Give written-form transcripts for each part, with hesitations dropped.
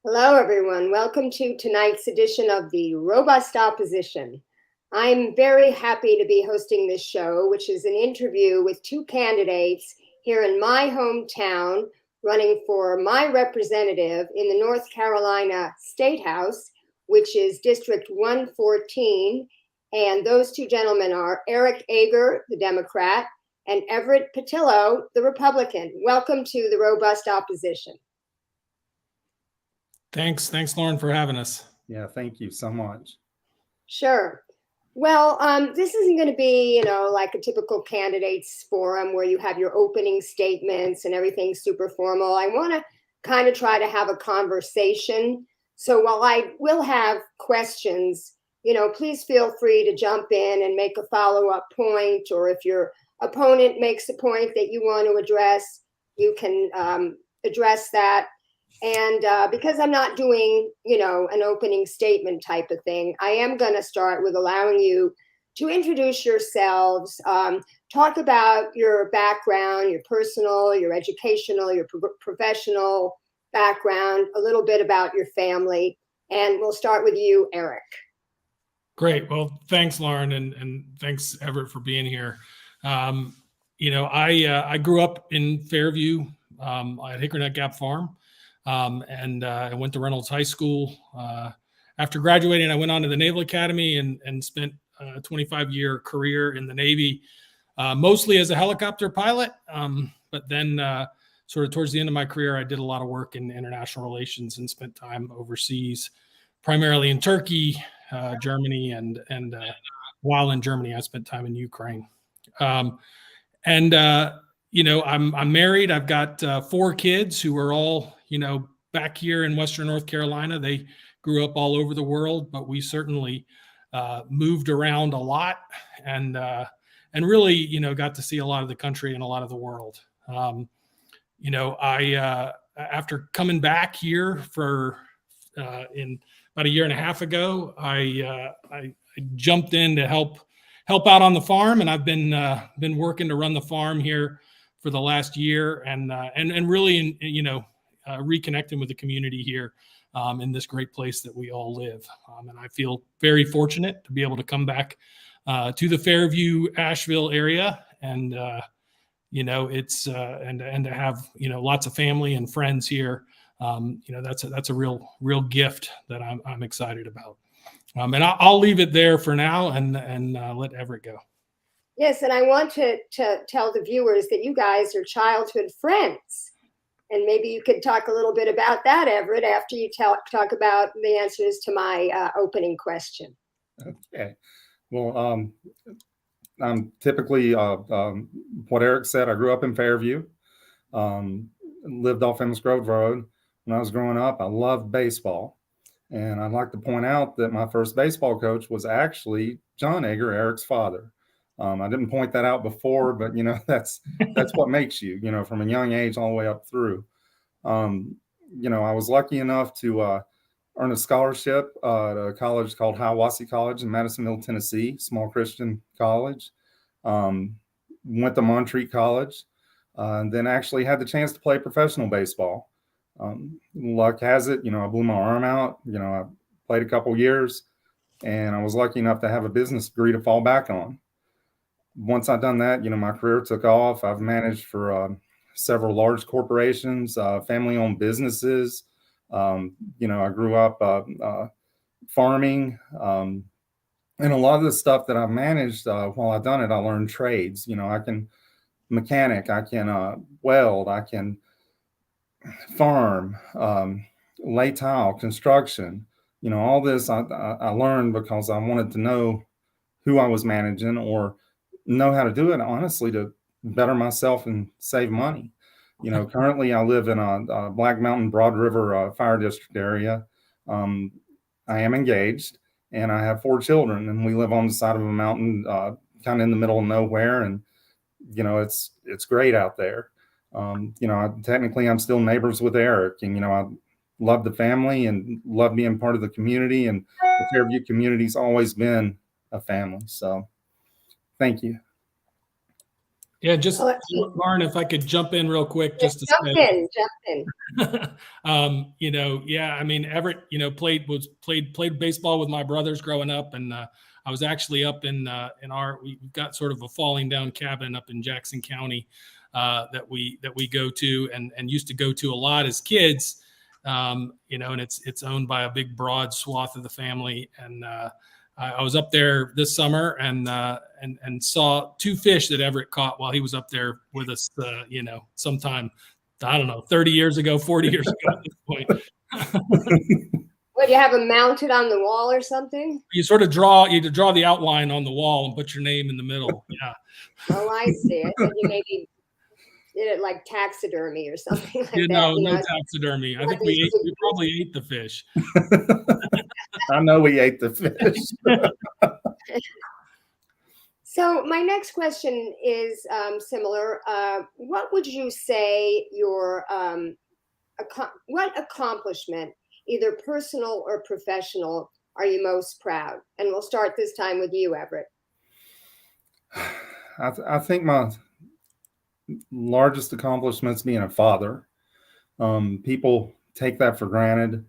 Hello, everyone. Welcome to tonight's edition of the Robust Opposition. I'm very happy to be hosting this show, which is an interview with two candidates here in my hometown running for my representative in the North Carolina State House, which is District 114. And those two gentlemen are Eric Ager, the Democrat, and Everett Pittillo, the Republican. Welcome to the Robust Opposition. Thanks, Lauren, for having us. Yeah, thank you so much. Sure. Well, this isn't going to be, like a typical candidates forum where you have your opening statements and everything super formal. I want to kind of try to have a conversation. So while I will have questions, please feel free to jump in and make a follow-up point, or if your opponent makes a point that you want to address, you can address that. And because I'm not doing, an opening statement type of thing, I am going to start with allowing you to introduce yourselves, talk about your background, your personal, your educational, your professional background, a little bit about your family. And we'll start with you, Eric. Great. Well, thanks, Lauren, and thanks, Everett, for being here. I grew up in Fairview at Hickory Nut Gap Farm. And I went to Reynolds High School. After graduating, I went on to the Naval Academy and spent a 25-year career in the Navy, mostly as a helicopter pilot. But then sort of towards the end of my career, I did a lot of work in international relations and spent time overseas, primarily in Turkey, Germany, and while in Germany, I spent time in Ukraine. I'm married. I've got 4 kids who are all, back here in Western North Carolina. They grew up all over the world, but we certainly moved around a lot and really, got to see a lot of the country and a lot of the world. After coming back here for in about a year and a half ago, I jumped in to help out on the farm, and I've been working to run the farm here for the last year, and really, reconnecting with the community here in this great place that we all live. And I feel very fortunate to be able to come back to the Fairview, Asheville area, and it's and to have lots of family and friends here. That's a real gift that I'm excited about. And I'll leave it there for now and let Everett go. Yes, and I want to tell the viewers that you guys are childhood friends. And maybe you could talk a little bit about that, Everett, after you talk about the answers to my opening question. Okay. Well, I'm typically what Eric said. I grew up in Fairview, lived off Emmis Grove Road. When I was growing up, I loved baseball. And I'd like to point out that my first baseball coach was actually John Ager, Eric's father. I didn't point that out before, but that's what makes you, from a young age all the way up through. I was lucky enough to earn a scholarship at a college called Hiawassee College in Madisonville, Tennessee, small Christian college. Went to Montreat College, and then actually had the chance to play professional baseball. Luck has it, I blew my arm out. I played a couple years, and I was lucky enough to have a business degree to fall back on. Once I'd done that, my career took off. I've managed for several large corporations, family-owned businesses. I grew up farming. And a lot of the stuff that I've managed while I've done it, I learned trades. I can mechanic, I can weld, I can farm, lay tile, construction. All this I learned because I wanted to know who I was managing or know how to do it, honestly, to better myself and save money. Currently I live in a Black Mountain Broad River fire district area. I am engaged and I have 4 children, and we live on the side of a mountain, kind of in the middle of nowhere. And, it's great out there. Technically I'm still neighbors with Eric, and, I love the family and love being part of the community, and the Fairview community's always been a family. So thank you. Yeah, just Oh, Lauren, if I could jump in real quick, just to jump say, in. yeah, I mean, Everett, played baseball with my brothers growing up, and I was actually up in we've got sort of a falling down cabin up in Jackson County that we go to and used to go to a lot as kids, and it's owned by a big broad swath of the family, and I was up there this summer and saw two fish that Everett caught while he was up there with us, sometime, I don't know, 30 years ago, 40 years ago at this point. What, you have them mounted on the wall or something? You sort of draw the outline on the wall and put your name in the middle. Yeah. Oh, I see it. And you maybe did it like taxidermy or something like that. No taxidermy. I think we probably ate the fish. I know we ate the fish. So my next question is similar. What would you say your what accomplishment, either personal or professional, are you most proud? And we'll start this time with you, Everett. I think my largest accomplishment is being a father. People take that for granted.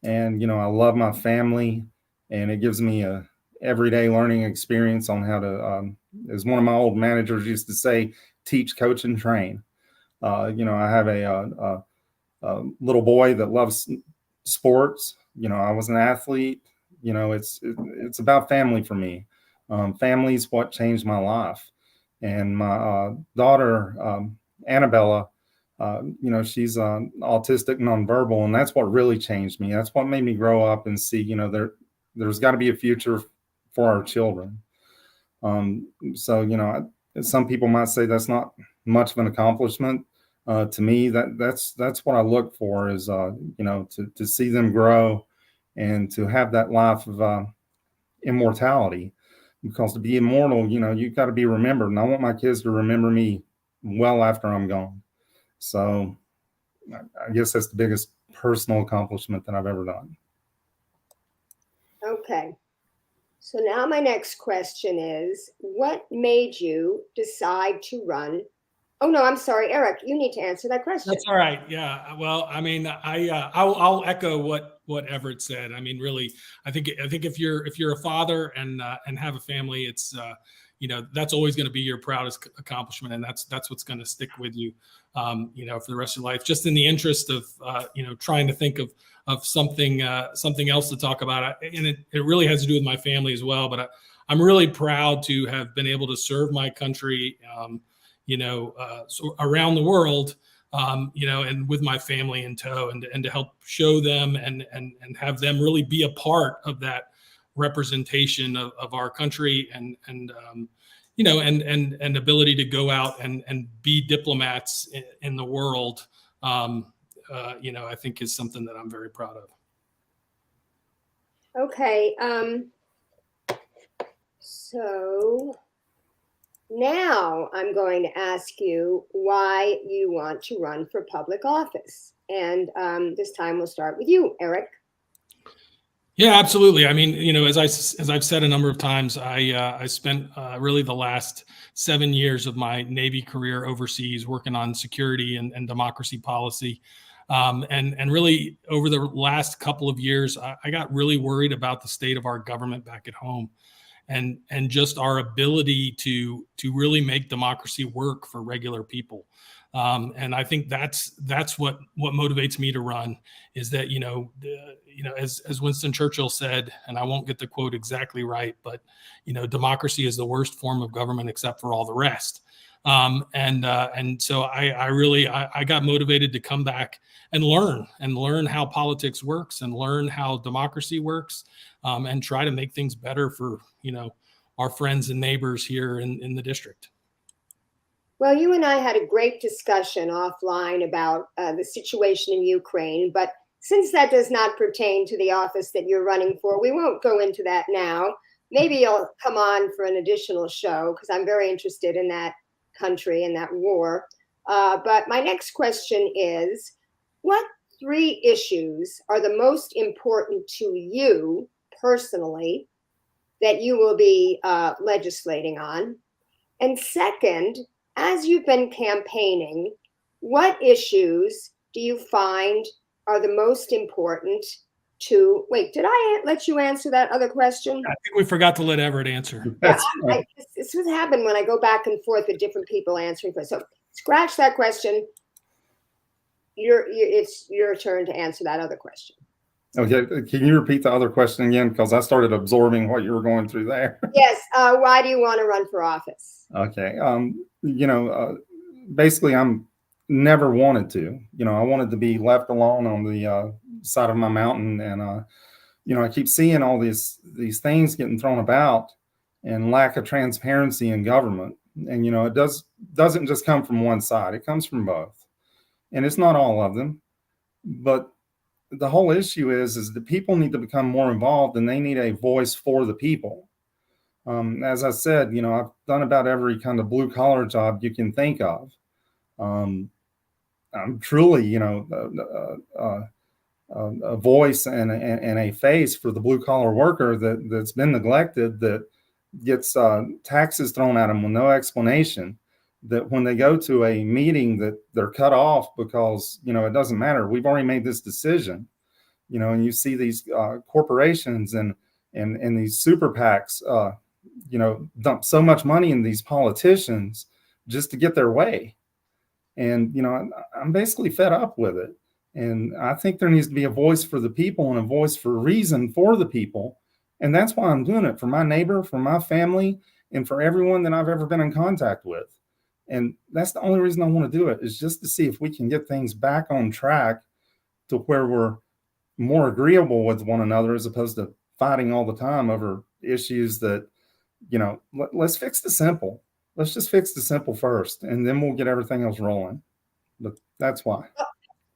And, I love my family, and it gives me a everyday learning experience on how to, as one of my old managers used to say, teach, coach, and train. I have a little boy that loves sports. I was an athlete. It's about family for me. Family is what changed my life. And my daughter, Annabella, she's autistic, nonverbal, and that's what really changed me. That's what made me grow up and see, there's got to be a future for our children. So, some people might say that's not much of an accomplishment. To me, that's what I look for is, to see them grow and to have that life of immortality. Because to be immortal, you've got to be remembered. And I want my kids to remember me well after I'm gone. So I guess that's the biggest personal accomplishment that I've ever done. Okay. So now my next question is, what made you decide to run? Oh, no, I'm sorry, Eric, you need to answer that question. That's all right. Yeah. Well, I mean, I'll echo what Everett said. I mean, really, I think if you're a father and have a family, it's, that's always going to be your proudest accomplishment. And that's what's going to stick with you, for the rest of your life, just in the interest of, trying to think of something else to talk about. And it really has to do with my family as well. But I'm really proud to have been able to serve my country, so around the world, and with my family in tow, and to help show them and have them really be a part of that representation of our country and ability to go out and be diplomats in the world, I think is something that I'm very proud of. Okay. So now I'm going to ask you why you want to run for public office. And this time we'll start with you, Eric. Yeah, absolutely. I mean, as I've said a number of times, I spent really the last 7 years of my Navy career overseas working on security and democracy policy. And really over the last couple of years, I got really worried about the state of our government back at home and just our ability to really make democracy work for regular people. And I think that's what motivates me to run is that, as Winston Churchill said, and I won't get the quote exactly right, but, democracy is the worst form of government except for all the rest. And so I got motivated to come back and learn how politics works and learn how democracy works, and try to make things better for, our friends and neighbors here in the district. Well, you and I had a great discussion offline about the situation in Ukraine, but since that does not pertain to the office that you're running for, we won't go into that now. Maybe you'll come on for an additional show because I'm very interested in that country and that war. But my next question is, what 3 issues are the most important to you personally that you will be legislating on? And second, as you've been campaigning, what issues do you find are the most important to, wait, did I let you answer that other question? I think we forgot to let Everett answer. Yeah, this would happen when I go back and forth with different people answering questions. So scratch that question. It's your turn to answer that other question. Okay, can you repeat the other question again? Because I started absorbing what you were going through there. Yes. Why do you want to run for office? Okay. Basically, I'm never wanted to. I wanted to be left alone on the side of my mountain, and I keep seeing all these things getting thrown about, and lack of transparency in government. And it doesn't just come from one side; it comes from both, and it's not all of them, but the whole issue is that people need to become more involved, and they need a voice for the people. As I said, I've done about every kind of blue collar job you can think of. I'm truly, a voice and a face for the blue collar worker that's been neglected, that gets taxes thrown at them with no explanation. That when they go to a meeting, that they're cut off because it doesn't matter. We've already made this decision. And you see these corporations and these super PACs, dump so much money in these politicians just to get their way. And, I'm basically fed up with it. And I think there needs to be a voice for the people and a voice for reason for the people. And that's why I'm doing it, for my neighbor, for my family, and for everyone that I've ever been in contact with. And that's the only reason I want to do it, is just to see if we can get things back on track to where we're more agreeable with one another, as opposed to fighting all the time over issues that, let's fix the simple. Let's just fix the simple first, and then we'll get everything else rolling. But that's why.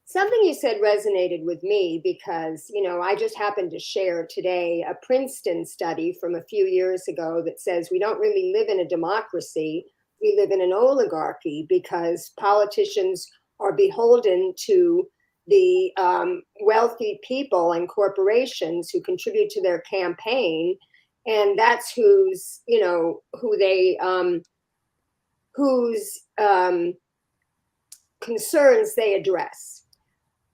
Something you said resonated with me because, I just happened to share today a Princeton study from a few years ago that says we don't really live in a democracy. We live in an oligarchy because politicians are beholden to the wealthy people and corporations who contribute to their campaign. And that's whose concerns they address.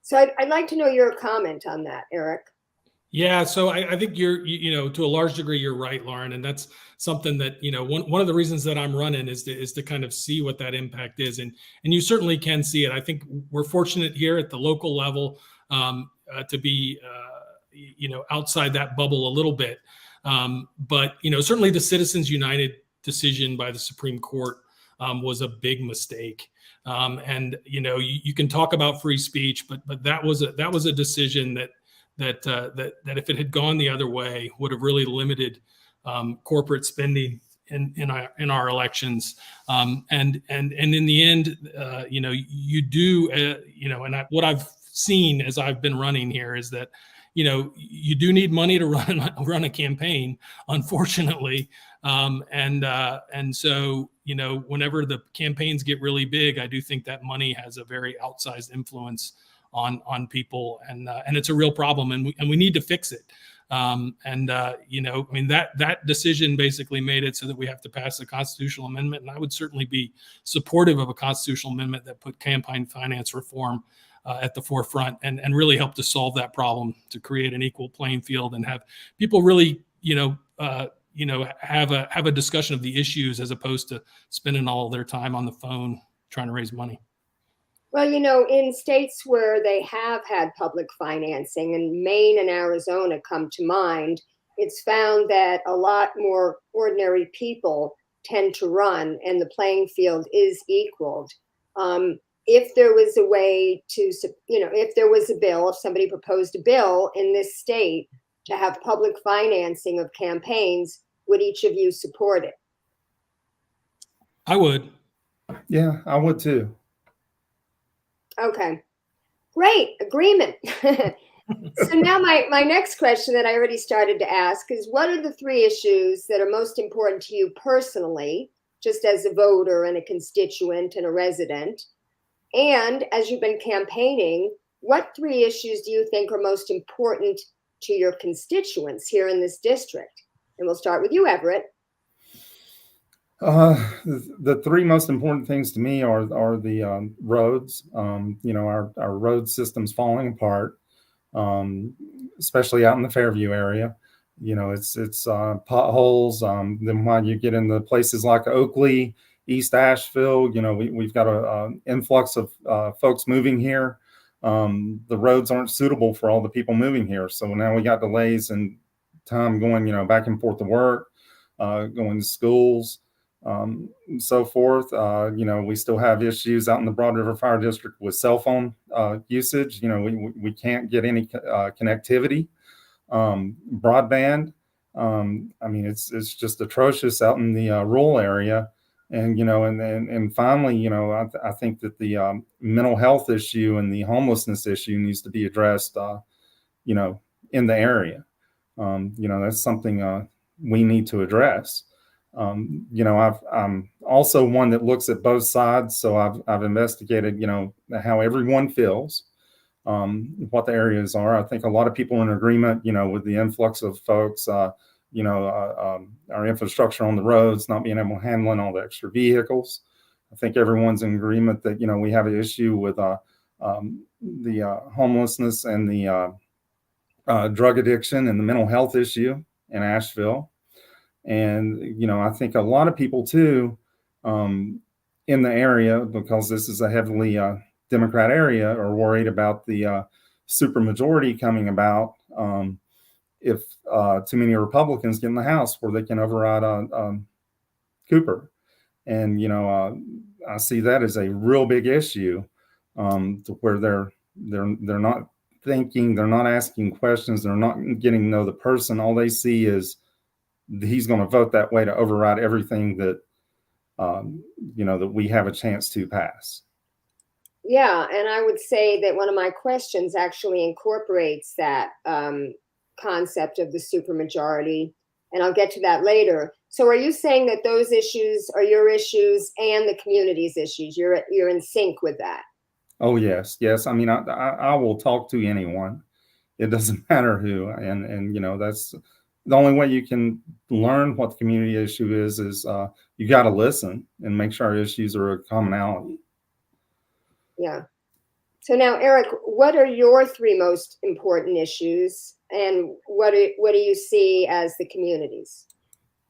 So I'd like to know your comment on that, Eric. Yeah, so I think to a large degree, you're right, Lauren, and that's something that one of the reasons that I'm running is to kind of see what that impact is, and you certainly can see it. I think we're fortunate here at the local level to be outside that bubble a little bit, but certainly the Citizens United decision by the Supreme Court was a big mistake. And you can talk about free speech, but that was a decision that if it had gone the other way would have really limited corporate spending in our elections. And in the end, you do, and what I've seen as I've been running here is that, you do need money to run a campaign, unfortunately. And so, whenever the campaigns get really big, I do think that money has a very outsized influence on people, and it's a real problem, and we need to fix it. That decision basically made it so that we have to pass a constitutional amendment, and I would certainly be supportive of a constitutional amendment that put campaign finance reform at the forefront and really help to solve that problem, to create an equal playing field and have people really, have a discussion of the issues as opposed to spending all their time on the phone trying to raise money. Well, in states where they have had public financing, and Maine and Arizona come to mind, it's found that a lot more ordinary people tend to run, and the playing field is equaled. If there was a way to, if there was a bill, if somebody proposed a bill in this state to have public financing of campaigns, would each of you support it? I would. Yeah, I would too. Okay, great, agreement. So now my next question that I already started to ask is, what are the 3 issues that are most important to you personally, just as a voter and a constituent and a resident? And as you've been campaigning, what 3 issues do you think are most important to your constituents here in this district? And we'll start with you, Everett. The three most important things to me are the roads. Our road system's falling apart, especially out in the Fairview area. It's potholes. Then when you get into places like Oakley, East Asheville, we've got a influx of folks moving here. The roads aren't suitable for all the people moving here, so now we got delays in time going, back and forth to work, going to schools. And so forth. We still have issues out in the Broad River Fire District with cell phone usage. We can't get any connectivity, broadband. It's just atrocious out in the rural area. And finally, I think that the mental health issue and the homelessness issue needs to be addressed, in the area. That's something we need to address. I'm also one that looks at both sides. So I've investigated, how everyone feels, what the areas are. I think a lot of people are in agreement, with the influx of folks, our infrastructure on the roads, not being able to handle all the extra vehicles. I think everyone's in agreement that, we have an issue with the homelessness and the drug addiction and the mental health issue in Asheville. And, I think a lot of people too, in the area, because this is a heavily Democrat area, are worried about the supermajority coming about if too many Republicans get in the House where they can override Cooper. And, I see that as a real big issue, to where they're not thinking, they're not asking questions, they're not getting to know the person. All they see is he's going to vote that way to override everything that, that we have a chance to pass. Yeah, and I would say that one of my questions actually incorporates that concept of the supermajority, and I'll get to that later. So are you saying that those issues are your issues and the community's issues? You're in sync with that? Oh, yes. I will talk to anyone. It doesn't matter who, and that's the only way you can learn what the community issue is you got to listen and make sure our issues are a commonality. Yeah. So now, Eric, what are your three most important issues, and what do you see as the communities?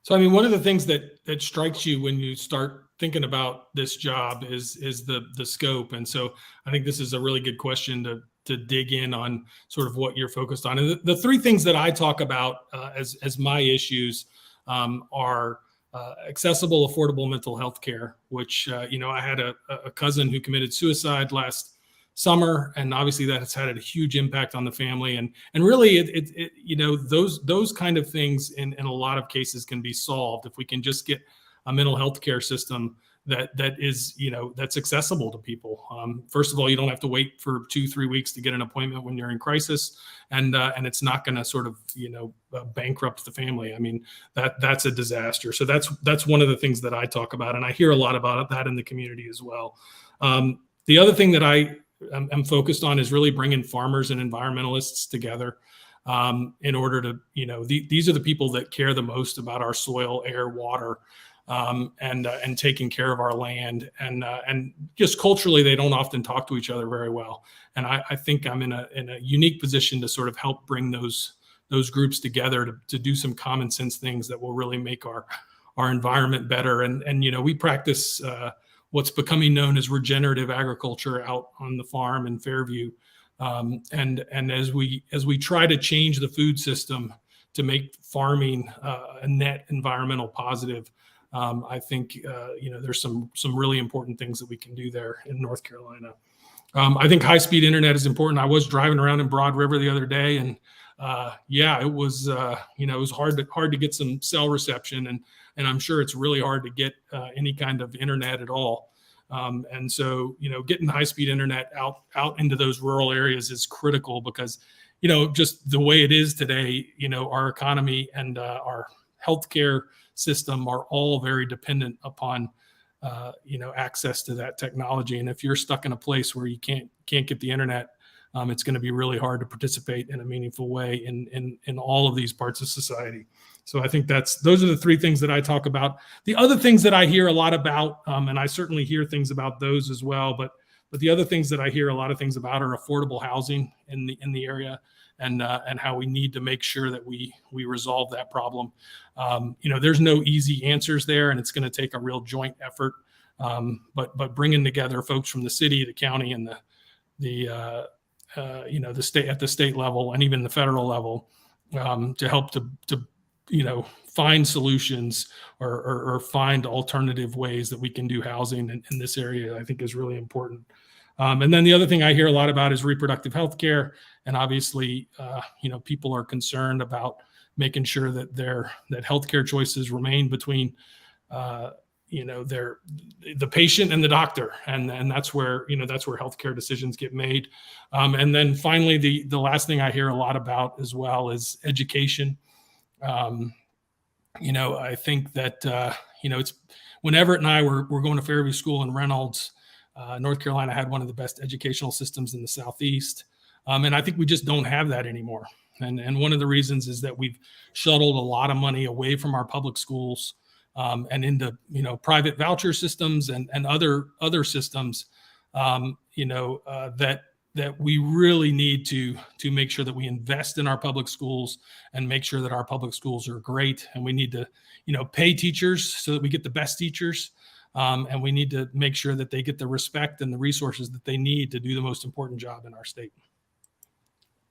So, one of the things that strikes you when you start thinking about this job is the scope. And so I think this is a really good question to dig in on sort of what you're focused on. And the three things that I talk about as my issues are accessible, affordable mental health care, which, I had a cousin who committed suicide last summer, and obviously that has had a huge impact on the family. And really those kind of things in a lot of cases can be solved if we can just get a mental health care system that is, that's accessible to people. First of all, you don't have to wait for 2-3 weeks to get an appointment when you're in crisis, and it's not going to sort of, bankrupt the family. That's a disaster. So that's one of the things that I talk about, and I hear a lot about that in the community as well. The other thing that I'm focused on is really bringing farmers and environmentalists together in order to, these are the people that care the most about our soil, air, water, and taking care of our land, and just culturally, they don't often talk to each other very well. And I think I'm in a unique position to sort of help bring those groups together to do some common sense things that will really make our environment better. And we practice what's becoming known as regenerative agriculture out on the farm in Fairview. And as we try to change the food system to make farming a net environmental positive, I think there's some really important things that we can do there in North Carolina. I think high-speed internet is important. I was driving around in Broad River the other day, and it was it was hard to get some cell reception, and I'm sure it's really hard to get any kind of internet at all. And so getting high-speed internet out into those rural areas is critical, because just the way it is today, our economy and our healthcare system are all very dependent upon access to that technology. And if you're stuck in a place where you can't get the internet, it's going to be really hard to participate in a meaningful way in all of these parts of society. So I think those are the three things that I talk about. The other things that I hear a lot about, and I certainly hear things about those as well, but the other things that I hear a lot of things about are affordable housing in the area, and how we need to make sure that we resolve that problem. There's no easy answers there, and it's going to take a real joint effort. But bringing together folks from the city, the county, and the state at the state level, and even the federal level, to help to find solutions or find alternative ways that we can do housing in this area, I think is really important. And then the other thing I hear a lot about is reproductive health care. And obviously, people are concerned about making sure that healthcare choices remain between, the patient and the doctor. And that's where healthcare decisions get made. And then finally, the last thing I hear a lot about as well is education. I think that, it's when Everett and I were going to Fairview School in Reynolds, North Carolina had one of the best educational systems in the Southeast. And I think we just don't have that anymore. And one of the reasons is that we've shuttled a lot of money away from our public schools and into, private voucher systems and other systems, that we really need to make sure that we invest in our public schools and make sure that our public schools are great. And we need to, pay teachers so that we get the best teachers. And we need to make sure that they get the respect and the resources that they need to do the most important job in our state.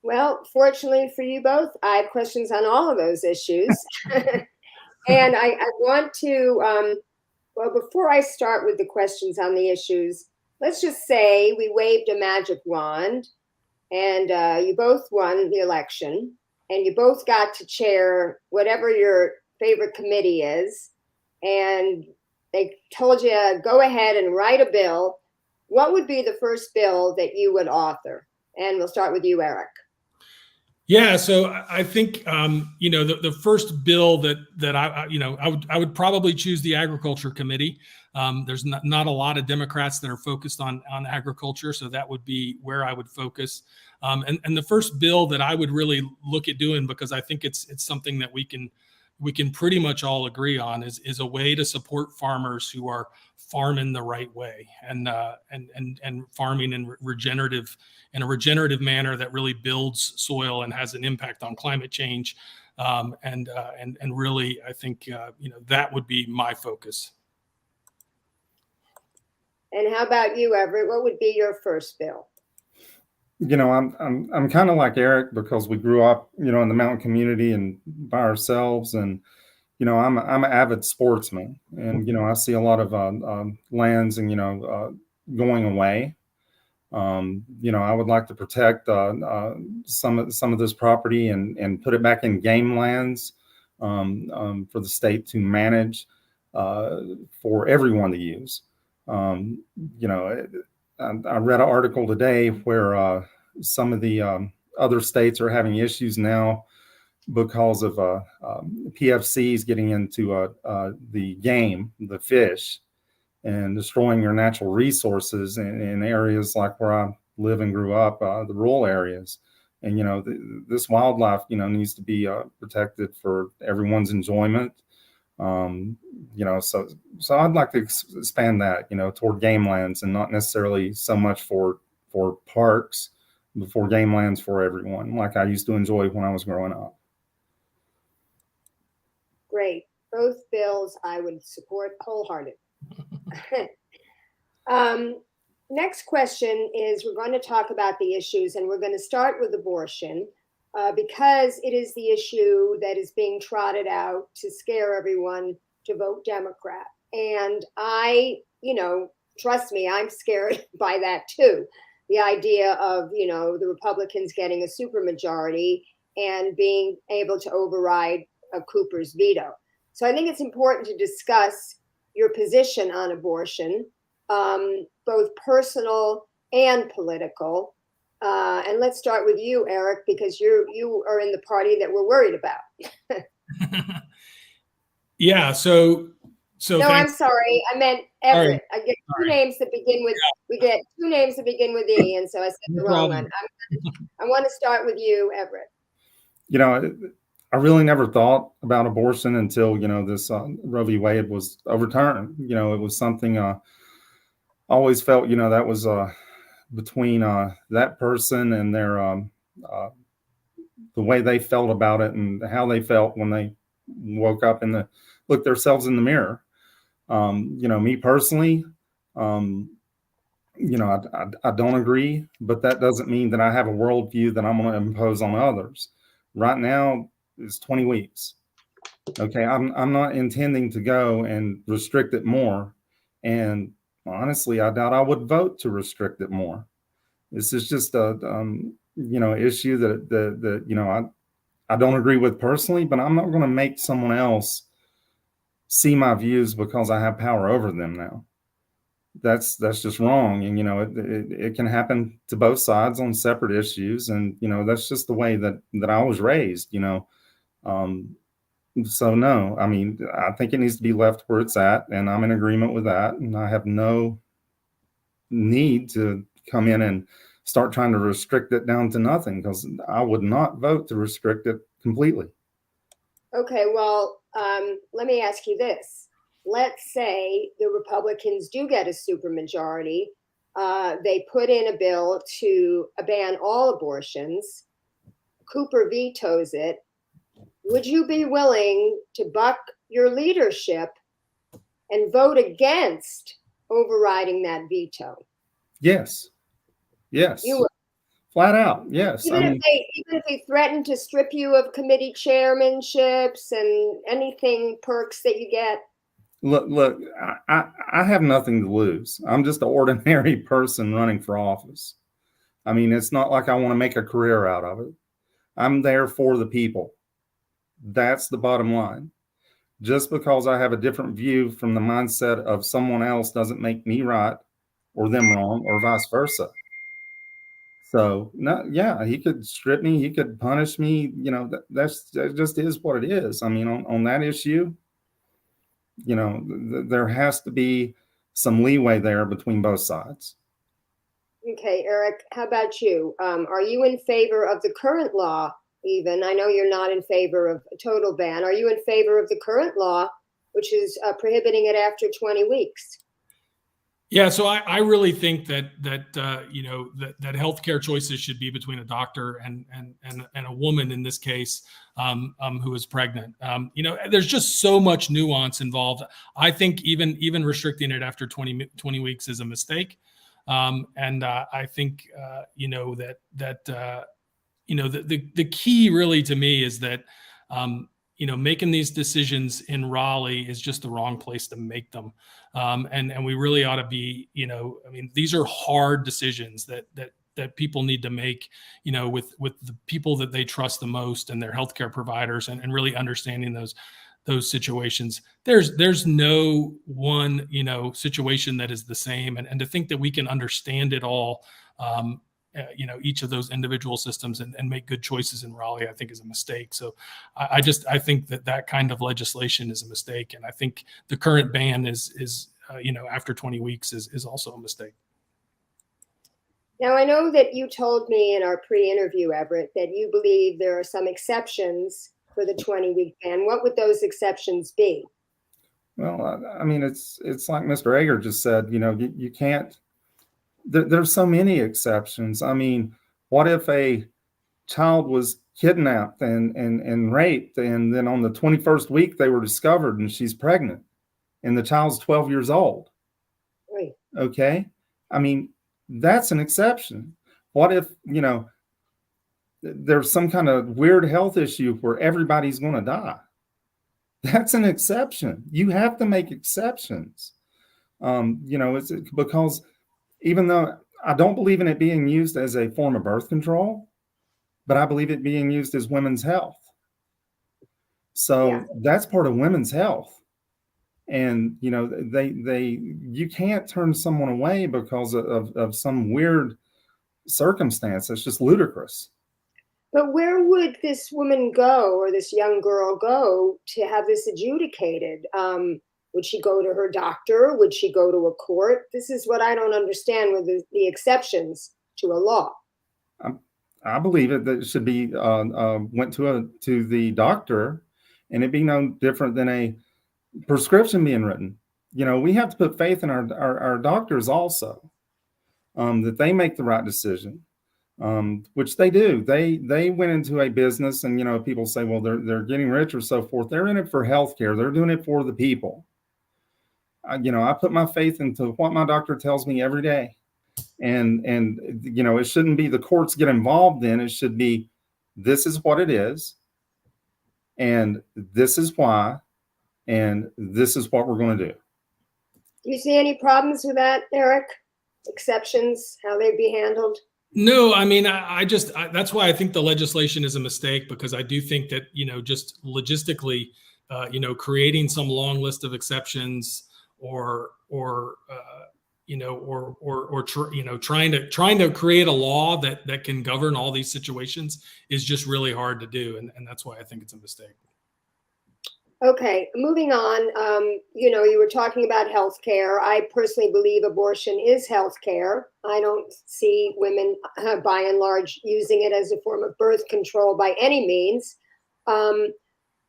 Well, fortunately for you both, I have questions on all of those issues. And I want to, before I start with the questions on the issues, let's just say we waved a magic wand and you both won the election and you both got to chair whatever your favorite committee is. And they told you, go ahead and write a bill. What would be the first bill that you would author? And we'll start with you, Eric. Yeah, so I think the first bill that I would probably choose the Agriculture Committee. There's not a lot of Democrats that are focused on agriculture, so that would be where I would focus. And the first bill that I would really look at doing, because I think it's something that we can pretty much all agree on, is a way to support farmers who are farming the right way and farming in a regenerative manner that really builds soil and has an impact on climate change. And really, I think that would be my focus. And how about you, Everett? What would be your first bill? I'm kind of like Eric because we grew up, in the mountain community and by ourselves. And, I'm an avid sportsman, and, I see a lot of lands and, going away. I would like to protect some of this property and put it back in game lands for the state to manage for everyone to use. I read an article today where some of the other states are having issues now because of PFCs getting into the game, the fish, and destroying your natural resources in areas like where I live and grew up, the rural areas. And, this wildlife, needs to be protected for everyone's enjoyment. So I'd like to expand that, toward game lands and not necessarily so much for parks, but for game lands for everyone, like I used to enjoy when I was growing up. Great. Both bills I would support wholeheartedly. Next question is, we're going to talk about the issues, and we're going to start with abortion because it is the issue that is being trotted out to scare everyone to vote Democrat. And trust me, I'm scared by that too. The idea of, the Republicans getting a supermajority and being able to override Cooper's veto. So I think it's important to discuss your position on abortion, both personal and political. And let's start with you, Eric, because you are in the party that we're worried about. Yeah. So no, I'm sorry. I meant Everett. I get two names that begin with, we get two names that begin with E, and so I said the wrong one. I want to start with you, Everett. You know, I really never thought about abortion until, you know, this Roe v. Wade was overturned. You know, it was something I always felt, you know, that was between that person and their the way they felt about it and how they felt when they woke up and looked themselves in the mirror. You know, me personally, you know, I don't agree, but that doesn't mean that I have a worldview that I'm going to impose on others. Right now, it's 20 weeks. Okay, I'm not intending to go and restrict it more. And honestly, I doubt I would vote to restrict it more. This is just a you know, issue that you know, I don't agree with personally, but I'm not going to make someone else see my views because I have power over them now. That's just wrong. And, you know, it can happen to both sides on separate issues. And, you know, that's just the way that I was raised, you know. So no, I mean, I think it needs to be left where it's at, and I'm in agreement with that. And I have no need to come in and start trying to restrict it down to nothing, because I would not vote to restrict it completely. Okay, well, let me ask you this. Let's say the Republicans do get a supermajority. They put in a bill to ban all abortions. Cooper vetoes it. Would you be willing to buck your leadership and vote against overriding that veto? Yes. Yes. You would. Flat out, yes. Even if they threaten to strip you of committee chairmanships and anything perks that you get. Look, I have nothing to lose. I'm just an ordinary person running for office. I mean, it's not like I want to make a career out of it. I'm there for the people. That's the bottom line. Just because I have a different view from the mindset of someone else doesn't make me right or them wrong, or vice versa. So, no, yeah, he could strip me, he could punish me. You know, that just is what it is. I mean, on that issue, you know, there has to be some leeway there between both sides. Okay, Eric, how about you? Are you in favor of the current law even? I know you're not in favor of a total ban. Are you in favor of the current law, which is prohibiting it after 20 weeks? Yeah, so I really think that you know, that healthcare choices should be between a doctor and a woman in this case, who is pregnant. You know, there's just so much nuance involved. I think even restricting it after 20 weeks is a mistake, and I think you know, that you know, the key really to me is that you know, making these decisions in Raleigh is just the wrong place to make them. And we really ought to be, you know, I mean, these are hard decisions that people need to make, you know, with the people that they trust the most and their healthcare providers, and really understanding those situations. There's no one, you know, situation that is the same. And to think that we can understand it all, you know, each of those individual systems and make good choices in Raleigh, I think is a mistake. So I think that kind of legislation is a mistake. And I think the current ban is you know, after 20 weeks is also a mistake. Now, I know that you told me in our pre-interview, Everett, that you believe there are some exceptions for the 20-week ban. What would those exceptions be? Well, I mean, it's like Mr. Ager just said, you know, you can't, there's so many exceptions. I mean, what if a child was kidnapped and raped, and then on the 21st week they were discovered and she's pregnant and the child's 12 years old? Right. Okay. I mean, that's an exception. What if, you know, there's some kind of weird health issue where everybody's going to die? That's an exception. You have to make exceptions. You know, it's because even though I don't believe in it being used as a form of birth control, but I believe it being used as women's health. So that's part of women's health. And, you know, you can't turn someone away because of some weird circumstance. It's just ludicrous. But where would this woman go, or this young girl go, to have this adjudicated? Would she go to her doctor? Would she go to a court? This is what I don't understand with the exceptions to a law. I believe that it should be went to the doctor, and it be no different than a prescription being written. You know, we have to put faith in our doctors also, that they make the right decision, which they do. They went into a business, and you know, people say, well, they're getting rich or so forth. They're in it for healthcare. They're doing it for the people. You know, I put my faith into what my doctor tells me every day. And you know, it shouldn't be the courts get involved in. It should be, this is what it is, and this is why, and this is what we're going to do. Do you see any problems with that, Eric? Exceptions, how they'd be handled? No, I mean, that's why I think the legislation is a mistake, because I do think that, you know, just logistically, you know, creating some long list of exceptions trying to create a law that can govern all these situations is just really hard to do. And that's why I think it's a mistake. Okay, moving on. You know, you were talking about health care. I personally believe abortion is health care. I don't see women, by and large, using it as a form of birth control by any means.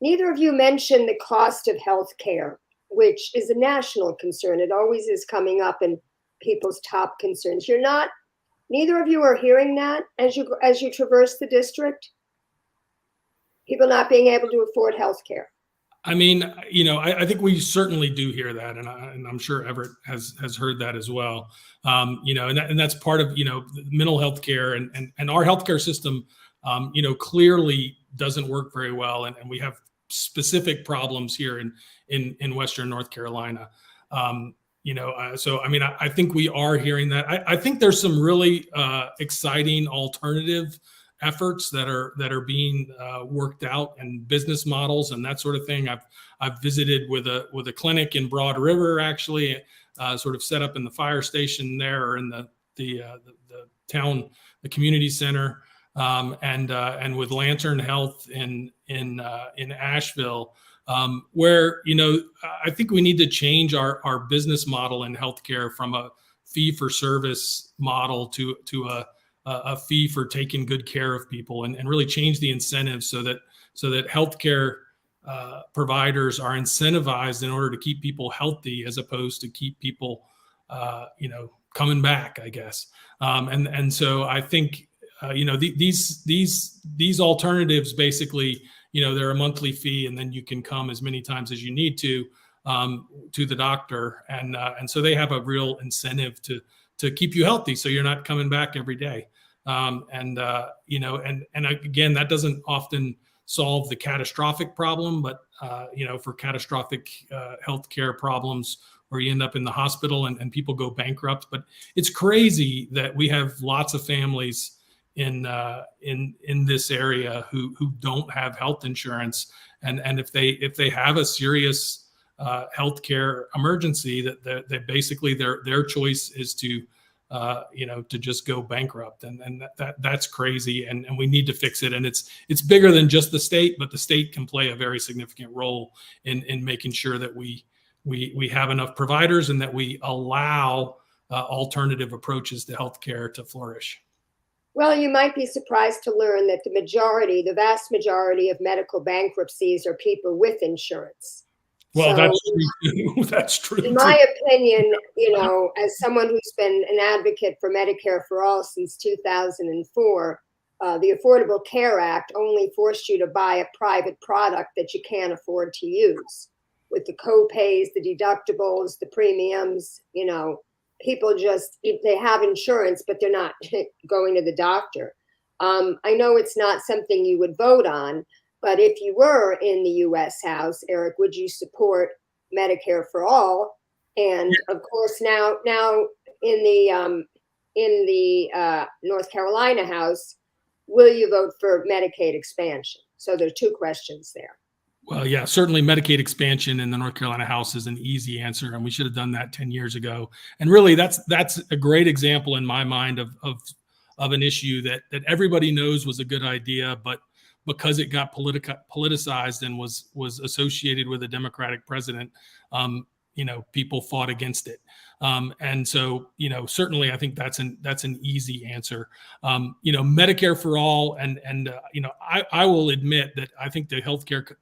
Neither of you mentioned the cost of health care, which is a national concern. It always is coming up in people's top concerns. Neither of you are hearing that as you traverse the district? People not being able to afford health care. I mean, you know, I think we certainly do hear that, and I'm sure Everett has heard that as well. You know, and that's part of, you know, mental health care, and our healthcare system, you know, clearly doesn't work very well, and we have specific problems here in Western North Carolina. You know, so I mean, I think we are hearing that. I think there's some really exciting alternative efforts that are being worked out, and business models and that sort of thing. I've visited with a clinic in Broad River, actually, sort of set up in the fire station there, or in the town, the community center, and with Lantern Health in Asheville, where, you know, I think we need to change our business model in healthcare from a fee for service model to a fee for taking good care of people, and really change the incentives so that healthcare providers are incentivized in order to keep people healthy, as opposed to keep people, you know, coming back, I guess. And so I think, you know, these alternatives, basically, you know, they're a monthly fee, and then you can come as many times as you need to the doctor, and so they have a real incentive to keep you healthy, so you're not coming back every day. You know, and again, that doesn't often solve the catastrophic problem, but you know, for catastrophic healthcare problems where you end up in the hospital and people go bankrupt. But it's crazy that we have lots of families in this area who don't have health insurance, and if they have a serious healthcare emergency, that basically their choice is to you know, to just go bankrupt, and that's crazy, and we need to fix it. And it's bigger than just the state, but the state can play a very significant role in making sure that we have enough providers, and that we allow alternative approaches to healthcare to flourish. Well, you might be surprised to learn that the vast majority of medical bankruptcies are people with insurance. Well, so, that's true. That's true. In my opinion, you know, as someone who's been an advocate for Medicare for All since 2004, the Affordable Care Act only forced you to buy a private product that you can't afford to use. With the co-pays, the deductibles, the premiums, you know, people just, they have insurance, but they're not going to the doctor. I know it's not something you would vote on, but if you were in the U.S. House, Eric, would you support Medicare for All? And of course, now in the North Carolina House, will you vote for Medicaid expansion? So there are two questions there. Well, yeah, certainly Medicaid expansion in the North Carolina House is an easy answer, and we should have done that 10 years ago. And really, that's a great example in my mind of an issue that everybody knows was a good idea, but because it got politicized and was associated with a Democratic president, people fought against it. And so, certainly I think that's an easy answer. Medicare for all. And I will admit that I think the healthcare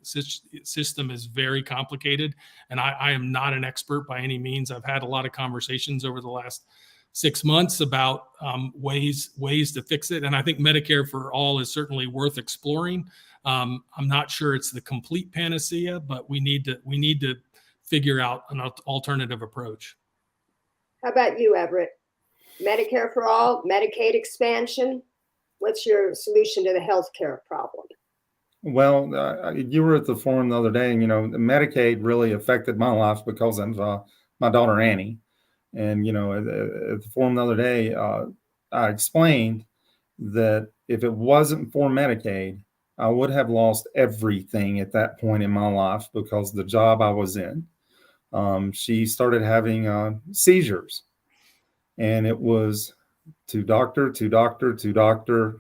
system is very complicated, and I am not an expert by any means. I've had a lot of conversations over the last 6 months about ways to fix it. And I think Medicare for all is certainly worth exploring. I'm not sure it's the complete panacea, but we need to figure out an alternative approach. How about you, Everett? Medicare for all, Medicaid expansion? What's your solution to the healthcare problem? Well, you were at the forum the other day, and Medicaid really affected my life because of my daughter Annie. And at the forum the other day, I explained that if it wasn't for Medicaid, I would have lost everything at that point in my life because the job I was in. She started having seizures, and it was to doctor,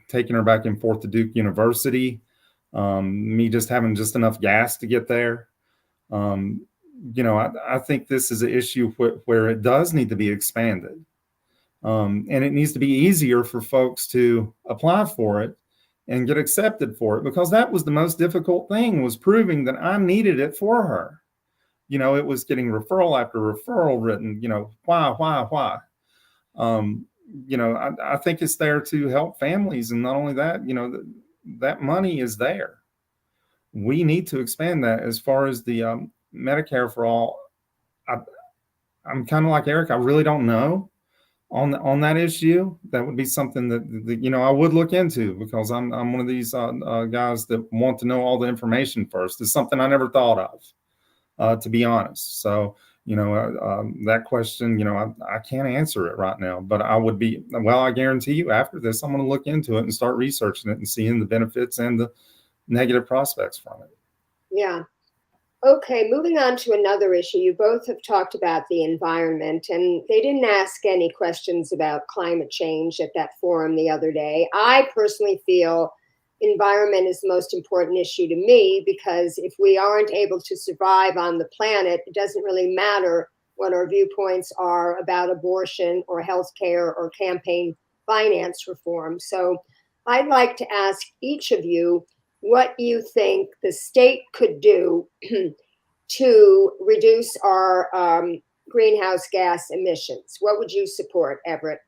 taking her back and forth to Duke University, me just having just enough gas to get there. I think this is an issue where it does need to be expanded. And it needs to be easier for folks to apply for it and get accepted for it, because that was the most difficult thing, was proving that I needed it for her. It was getting referral after referral written, why? I think it's there to help families. And not only that, that money is there. We need to expand that. As far as the Medicare for all, I'm kind of like Eric. I really don't know on that issue. That would be something that I would look into, because I'm one of these guys that want to know all the information first. It's something I never thought of, to be honest. So that question, I can't answer it right now, but I guarantee you after this, I'm going to look into it and start researching it and seeing the benefits and the negative prospects from it. Yeah. Okay, moving on to another issue. You both have talked about the environment, and they didn't ask any questions about climate change at that forum the other day. I personally feel environment is the most important issue to me, because if we aren't able to survive on the planet, it doesn't really matter what our viewpoints are about abortion or healthcare or campaign finance reform. So I'd like to ask each of you what you think the state could do to reduce our greenhouse gas emissions. What would you support, Everett?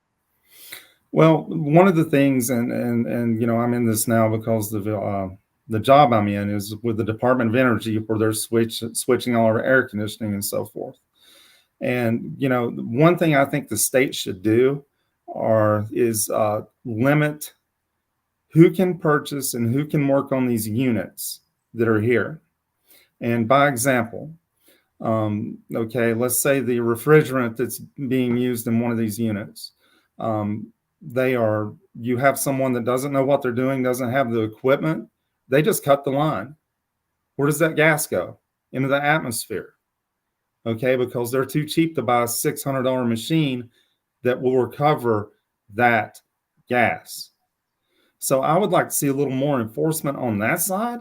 Well, one of the things, and I'm in this now because of the job I'm in is with the Department of Energy, where they're switching all our air conditioning and so forth. And one thing I think the state should do is limit who can purchase and who can work on these units that are here. And by example, let's say the refrigerant that's being used in one of these units, you have someone that doesn't know what they're doing, doesn't have the equipment, they just cut the line. Where does that gas go? Into the atmosphere. Okay, because they're too cheap to buy a $600 machine that will recover that gas. So I would like to see a little more enforcement on that side.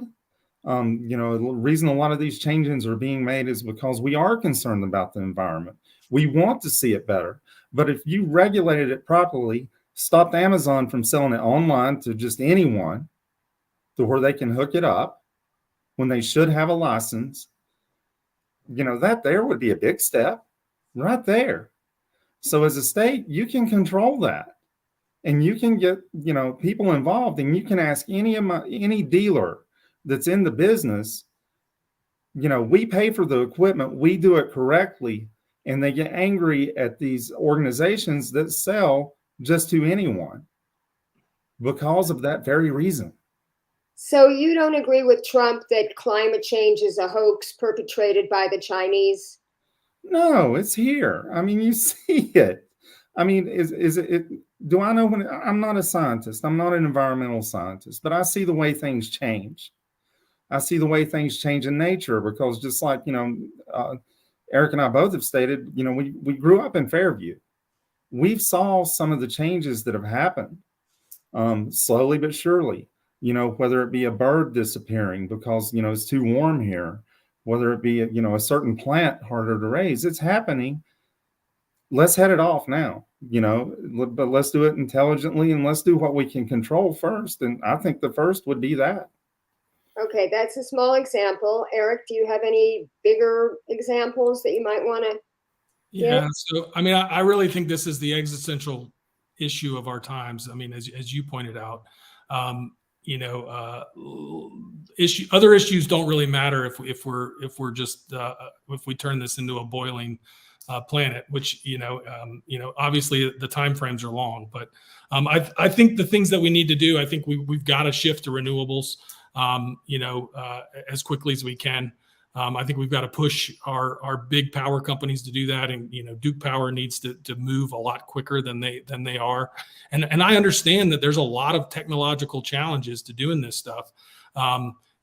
The reason a lot of these changes are being made is because we are concerned about the environment. We want to see it better. But if you regulated it properly, stopped Amazon from selling it online to just anyone, to where they can hook it up when they should have a license, that there would be a big step right there. So as a state, you can control that. And you can get, people involved, and you can ask any dealer that's in the business, we pay for the equipment, we do it correctly, and they get angry at these organizations that sell just to anyone because of that very reason. So you don't agree with Trump that climate change is a hoax perpetrated by the Chinese? No, it's here. I mean, you see it. I mean, is it? Do I know when? I'm not a scientist. I'm not an environmental scientist, but I see the way things change. I see the way things change in nature, because just like, Eric and I both have stated, we grew up in Fairview. We've saw some of the changes that have happened, slowly but surely, whether it be a bird disappearing because, it's too warm here, whether it be, a certain plant harder to raise. It's happening. Let's head it off now, but let's do it intelligently, and let's do what we can control first. And I think the first would be that. Okay, that's a small example. Eric, do you have any bigger examples that you might want to? Yeah. So, I mean, I really think this is the existential issue of our times. I mean, as you pointed out, other issues don't really matter if we turn this into a boiling planet, which obviously the timeframes are long. But I think the things that we need to do, I think we've got to shift to renewables, as quickly as we can. I think we've got to push our big power companies to do that, and Duke Power needs to move a lot quicker than they are. And I understand that there's a lot of technological challenges to doing this stuff.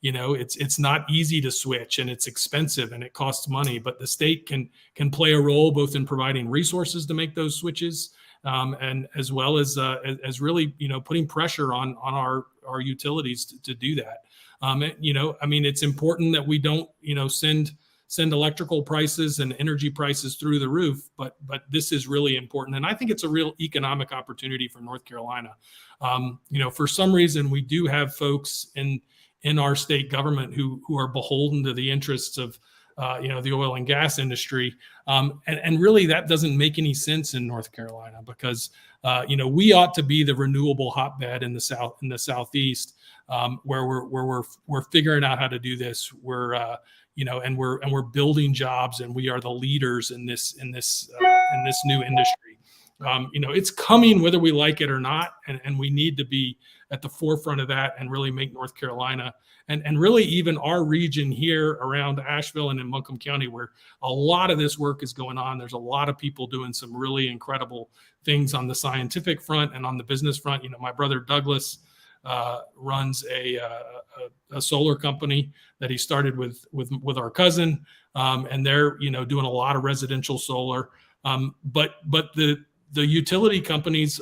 It's not easy to switch, and it's expensive, and it costs money. But the state can play a role both in providing resources to make those switches, and as well as really putting pressure on our utilities to do that. It's important that we don't, send electrical prices and energy prices through the roof, but this is really important. And I think it's a real economic opportunity for North Carolina. For some reason, we do have folks in our state government who are beholden to the interests of, the oil and gas industry. And really that doesn't make any sense in North Carolina, because, we ought to be the renewable hotbed in the Southeast. Where we're figuring out how to do this. We're building jobs, and we are the leaders in this new industry. It's coming whether we like it or not, and we need to be at the forefront of that and really make North Carolina and really even our region here around Asheville and in Montgomery County, where a lot of this work is going on. There's a lot of people doing some really incredible things on the scientific front and on the business front. My brother Douglas runs a solar company that he started with our cousin, and they're doing a lot of residential solar. But the utility companies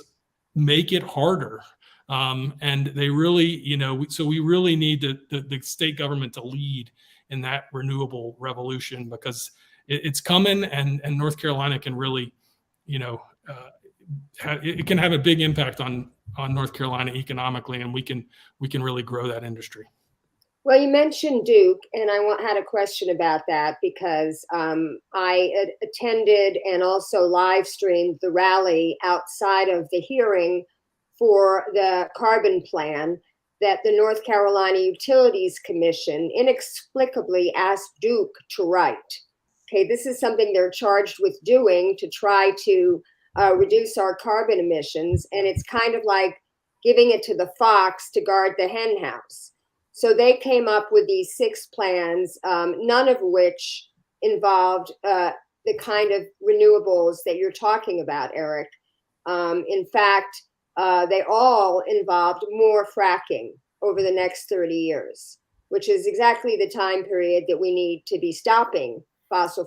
make it harder, and they really so we really need the state government to lead in that renewable revolution, because it's coming, and North Carolina can really it can have a big impact on North Carolina economically, and we can really grow that industry. Well, you mentioned Duke, and I had a question about that, because I attended and also live streamed the rally outside of the hearing for the carbon plan that the North Carolina Utilities Commission inexplicably asked Duke to write. Okay, this is something they're charged with doing to try to reduce our carbon emissions, and it's kind of like giving it to the fox to guard the hen house. So they came up with these 6 plans, none of which involved the kind of renewables that you're talking about, Eric. In fact, they all involved more fracking over the next 30 years, which is exactly the time period that we need to be stopping fossil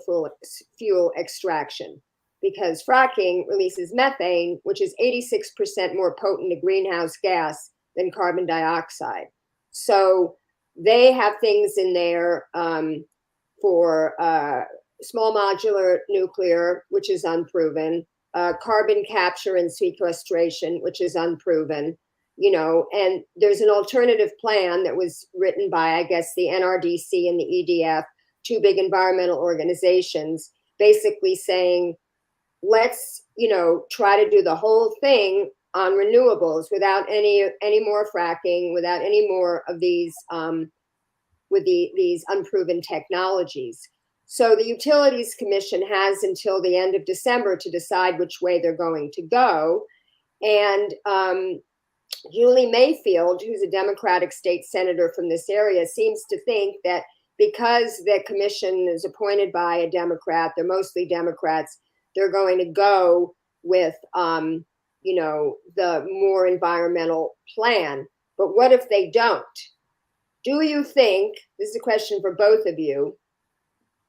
fuel extraction, because fracking releases methane, which is 86% more potent a greenhouse gas than carbon dioxide. So they have things in there for small modular nuclear, which is unproven, carbon capture and sequestration, which is unproven, and there's an alternative plan that was written by, I guess, the NRDC and the EDF, 2 big environmental organizations, basically saying, let's, try to do the whole thing on renewables without any more fracking, without any more of these these unproven technologies. So the Utilities Commission has until the end of December to decide which way they're going to go. And Julie Mayfield, who's a Democratic state senator from this area, seems to think that because the commission is appointed by a Democrat, they're mostly Democrats, they're going to go with the more environmental plan. But what if they don't? Do you think, this is a question for both of you,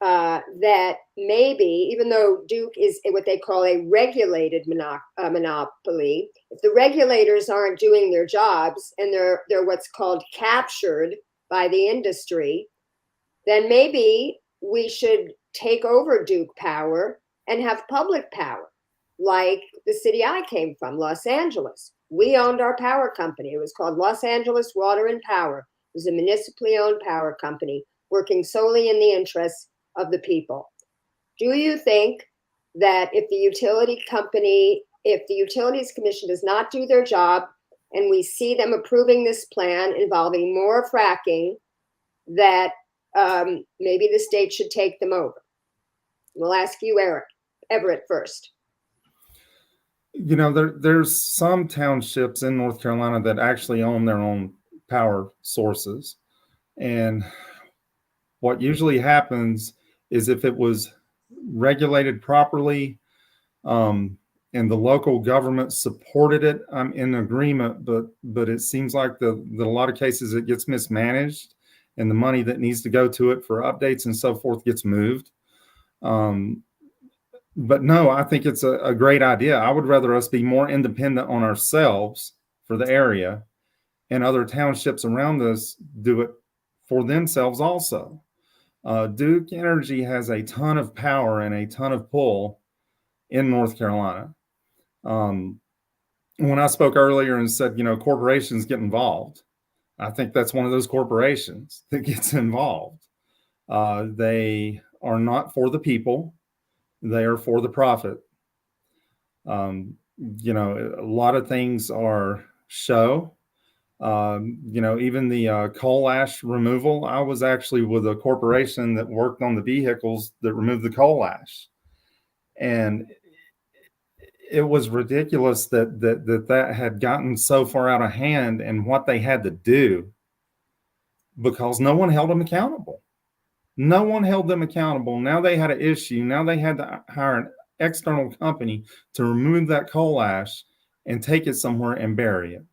that maybe, even though Duke is what they call a regulated monopoly, if the regulators aren't doing their jobs and they're what's called captured by the industry, then maybe we should take over Duke Power and have public power, like the city I came from, Los Angeles. We owned our power company. It was called Los Angeles Water and Power. It was a municipally owned power company working solely in the interests of the people. Do you think that if the Utilities Commission does not do their job and we see them approving this plan involving more fracking, that maybe the state should take them over? We'll ask you, Everett, first. You know, there's some townships in North Carolina that actually own their own power sources. And what usually happens is if it was regulated properly, and the local government supported it, I'm in agreement, but it seems like that a lot of cases it gets mismanaged and the money that needs to go to it for updates and so forth gets moved. But no, I think it's a great idea. I would rather us be more independent on ourselves for the area and other townships around us do it for themselves also. Duke Energy has a ton of power and a ton of pull in North Carolina. When I spoke earlier and said, you know, corporations get involved, I think that's one of those corporations that gets involved. They are not for the people. They are for the profit. You know, a lot of things are show. You know, even the coal ash removal, I was actually with a corporation that worked on the vehicles that removed the coal ash. And it was ridiculous that had gotten so far out of hand and what they had to do because no one held them accountable. No one held them accountable. Now they had an issue. Now they had to hire an external company to remove that coal ash and take it somewhere and bury it.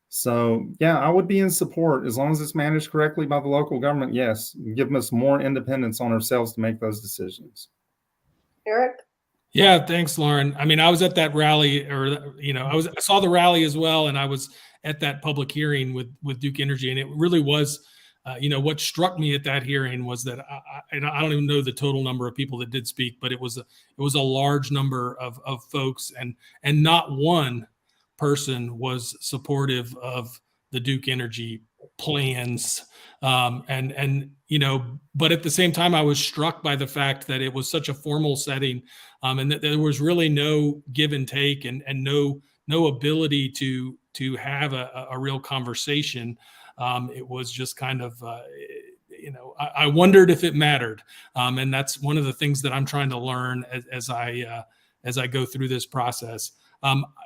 So, yeah, I would be in support as long as it's managed correctly by the local government. Yes, give us more independence on ourselves to make those decisions. Eric? Yeah, thanks, Lauren. I mean, I was at that rally, or you know, I saw the rally as well, and I was at that public hearing with Duke Energy, and it really was, you know, what struck me at that hearing was that I don't even know the total number of people that did speak, but it was a large number of folks, and not one person was supportive of the Duke Energy plans. And you know, but at the same time, I was struck by the fact that it was such a formal setting, and that there was really no give and take, and no ability to have a real conversation. It was just kind of, you know, I wondered if it mattered, and that's one of the things that I'm trying to learn as I go through this process.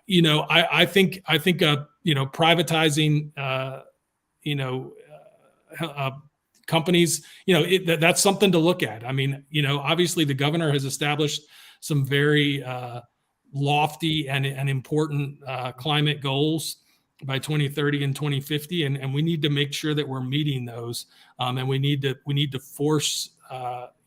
You know, I think you know, privatizing, you know, companies, you know, that's something to look at. I mean, you know, obviously the governor has established some very lofty and important climate goals by 2030 and 2050, and we need to make sure that we're meeting those. And we need to force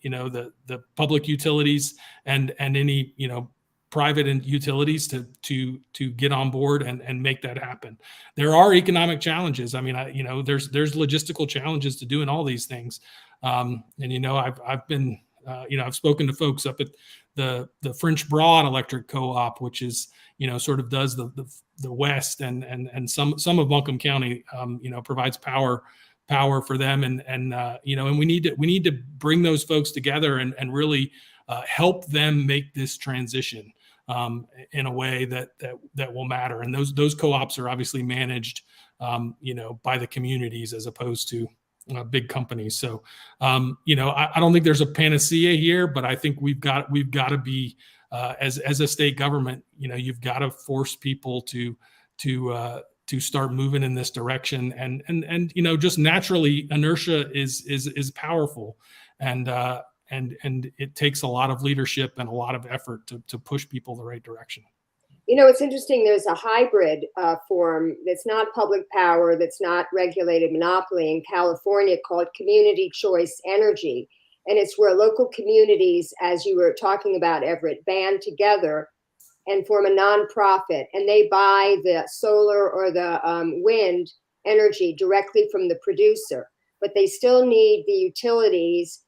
you know, the public utilities and any, you know, private and utilities to get on board and make that happen. There are economic challenges. I mean, you know, there's logistical challenges to doing all these things. And, you know, I've been, you know, I've spoken to folks up at the French Broad Electric Co-op, which is, you know, sort of does the West and some of Buncombe County, you know, provides power for them. And you know, and we need to bring those folks together and really help them make this transition in a way that will matter. And those co-ops are obviously managed, you know, by the communities as opposed to big companies. So, you know, I don't think there's a panacea here, but I think we've got to be, as a state government, you know, you've got to force people to start moving in this direction. And you know, just naturally, inertia is powerful, and it takes a lot of leadership and a lot of effort to push people the right direction. You know, it's interesting. There's a hybrid form that's not public power, that's not regulated monopoly in California called community choice energy. And it's where local communities, as you were talking about, Everett, band together and form a nonprofit, and they buy the solar or the wind energy directly from the producer. but they still need the utilities,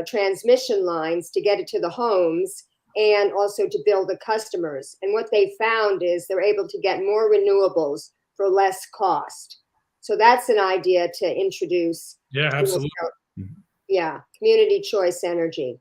transmission lines to get it to the homes and also to build the customers. And what they found is they're able to get more renewables for less cost. So that's an idea to introduce. Yeah, absolutely. Yeah, community choice energy.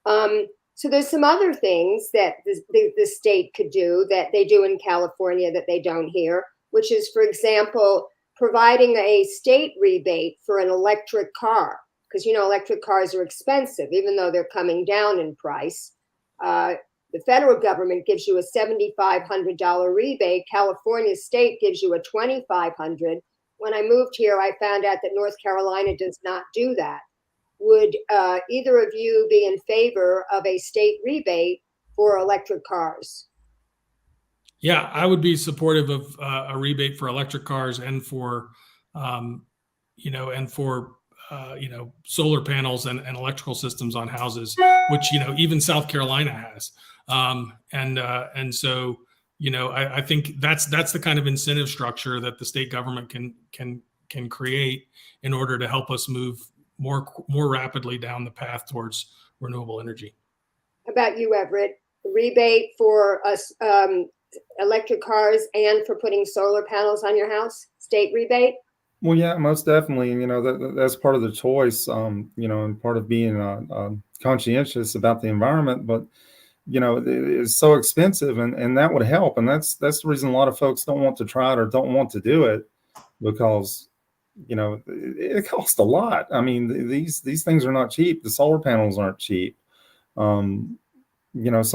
So there's some other things that the state could do that they do in California that they don't here, which is, for example, providing a state rebate for an electric car. Because, you know, electric cars are expensive, even though they're coming down in price. The federal government gives you a $7,500 rebate. California state gives you a $2,500. When I moved here, I found out that North Carolina does not do that. Would either of you be in favor of a state rebate for electric cars? Yeah, I would be supportive of a rebate for electric cars and for, solar panels and electrical systems on houses, which, even South Carolina has. And so, I think that's the kind of incentive structure that the state government can create in order to help us move more rapidly down the path towards renewable energy. How about you, Everett? Rebate for us, electric cars and for putting solar panels on your house? State rebate? Well, yeah, most definitely. That's part of the choice, and part of being conscientious about the environment. But, it's so expensive and that would help. And that's the reason a lot of folks don't want to try it or don't want to do it, because, it costs a lot. I mean, these things are not cheap. The solar panels aren't cheap. So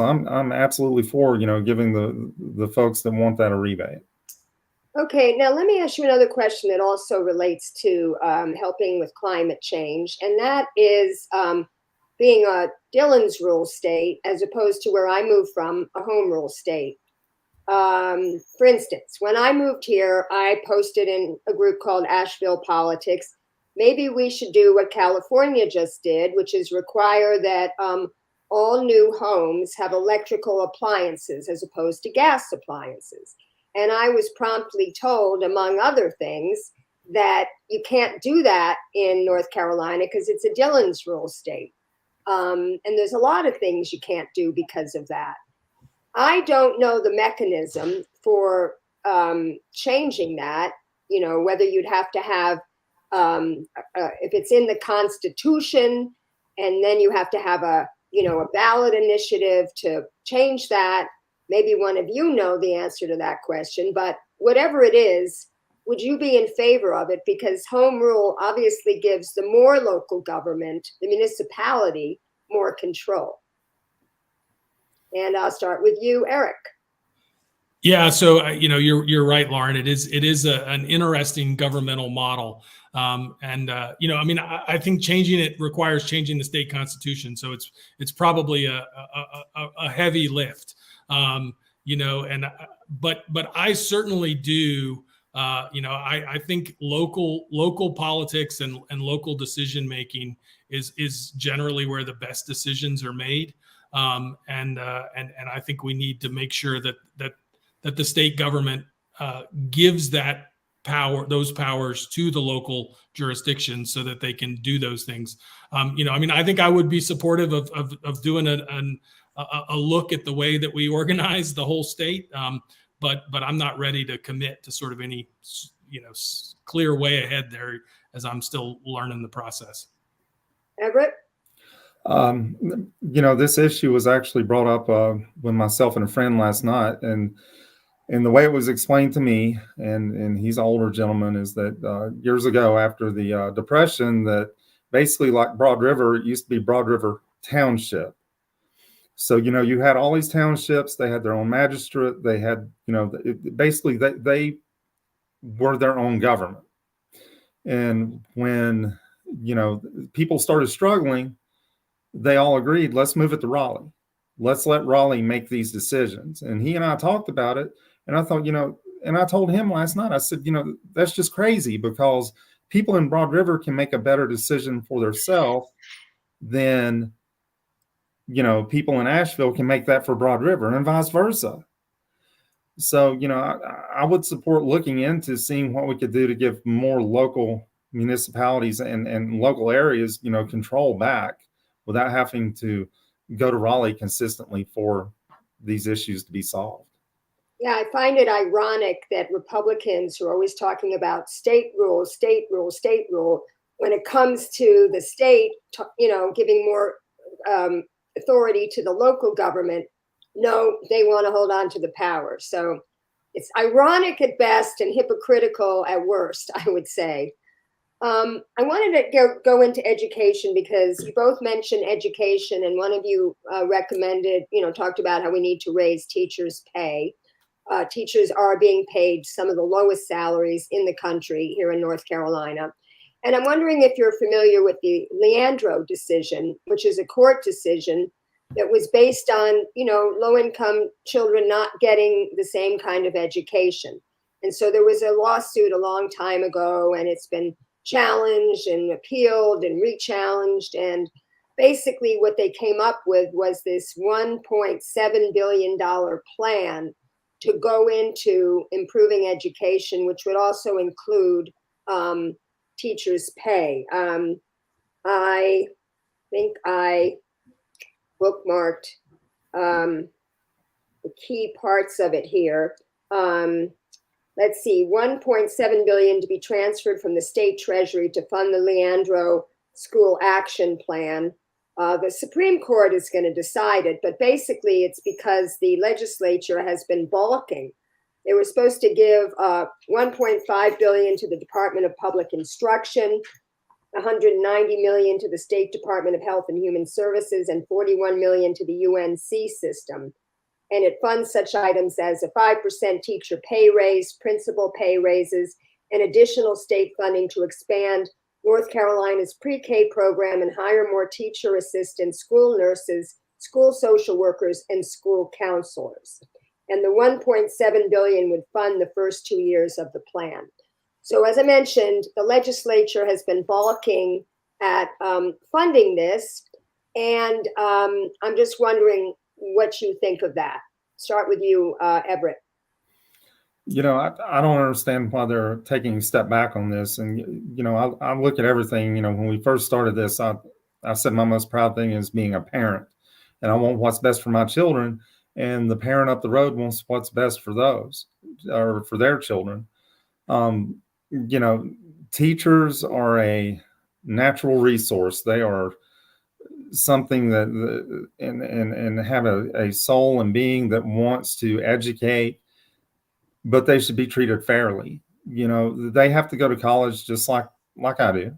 I'm absolutely for, giving the folks that want that a rebate. Okay, now let me ask you another question that also relates to helping with climate change, and that is being a Dillon's rule state as opposed to where I moved from, a home rule state. For instance, when I moved here, I posted in a group called Asheville Politics, maybe we should do what California just did, which is require that all new homes have electrical appliances as opposed to gas appliances. And I was promptly told, among other things, that you can't do that in North Carolina because it's a Dillon's rule state. And there's a lot of things you can't do because of that. I don't know the mechanism for changing that, whether you'd have to have, if it's in the Constitution, and then you have to have a ballot initiative to change that. Maybe one of you know the answer to that question, but whatever it is, would you be in favor of it? Because home rule obviously gives the more local government, the municipality, more control. And I'll start with you, Eric. Yeah, so you're right, Lauren. It is an interesting governmental model, I think changing it requires changing the state constitution. So it's probably a heavy lift, but I certainly do. I think local politics and local decision making is generally where the best decisions are made. And I think we need to make sure that the state government gives those powers to the local jurisdictions so that they can do those things. I think I would be supportive of doing a look at the way that we organize the whole state. But I'm not ready to commit to sort of any, clear way ahead there, as I'm still learning the process. Everett? This issue was actually brought up with myself and a friend last night, and the way it was explained to me, and he's an older gentleman, is that years ago after the Depression, that basically like Broad River, it used to be Broad River Township. So, you had all these townships, they had their own magistrate, they had, basically they were their own government. And when, people started struggling, they all agreed, let's move it to Raleigh. Let's let Raleigh make these decisions. And he and I talked about it. And I thought, and I told him last night, I said, that's just crazy, because people in Broad River can make a better decision for themselves than, people in Asheville can make that for Broad River, and vice versa. So, I would support looking into seeing what we could do to give more local municipalities and local areas, control back without having to go to Raleigh consistently for these issues to be solved. Yeah, I find it ironic that Republicans who are always talking about state rule, state rule, state rule, when it comes to the state, giving more authority to the local government, no, they want to hold on to the power. So it's ironic at best and hypocritical at worst, I would say. I wanted to go into education because you both mentioned education, and one of you recommended, talked about how we need to raise teachers' pay. Teachers are being paid some of the lowest salaries in the country here in North Carolina. And I'm wondering if you're familiar with the Leandro decision, which is a court decision that was based on, low-income children not getting the same kind of education. And so there was a lawsuit a long time ago, and it's been challenged and appealed and re-challenged. And basically what they came up with was this $1.7 billion plan to go into improving education, which would also include teachers' pay. I think I bookmarked the key parts of it here. Let's see, $1.7 billion to be transferred from the state treasury to fund the Leandro School Action Plan. The Supreme Court is going to decide it, but basically it's because the legislature has been balking. They were supposed to give $1.5 billion to the Department of Public Instruction, $190 million to the State Department of Health and Human Services, and $41 million to the UNC system. And it funds such items as a 5% teacher pay raise, principal pay raises, and additional state funding to expand North Carolina's pre-K program and hire more teacher assistants, school nurses, school social workers, and school counselors. And the $1.7 billion would fund the first 2 years of the plan. So as I mentioned, the legislature has been balking at funding this. And I'm just wondering what you think of that. Start with you, Everett. I don't understand why they're taking a step back on this. And, I look at everything, when we first started this, I said my most proud thing is being a parent, and I want what's best for my children. And the parent up the road wants what's best for those or for their children. Teachers are a natural resource. They are something that and have a soul and being that wants to educate, but they should be treated fairly. They have to go to college just like I do.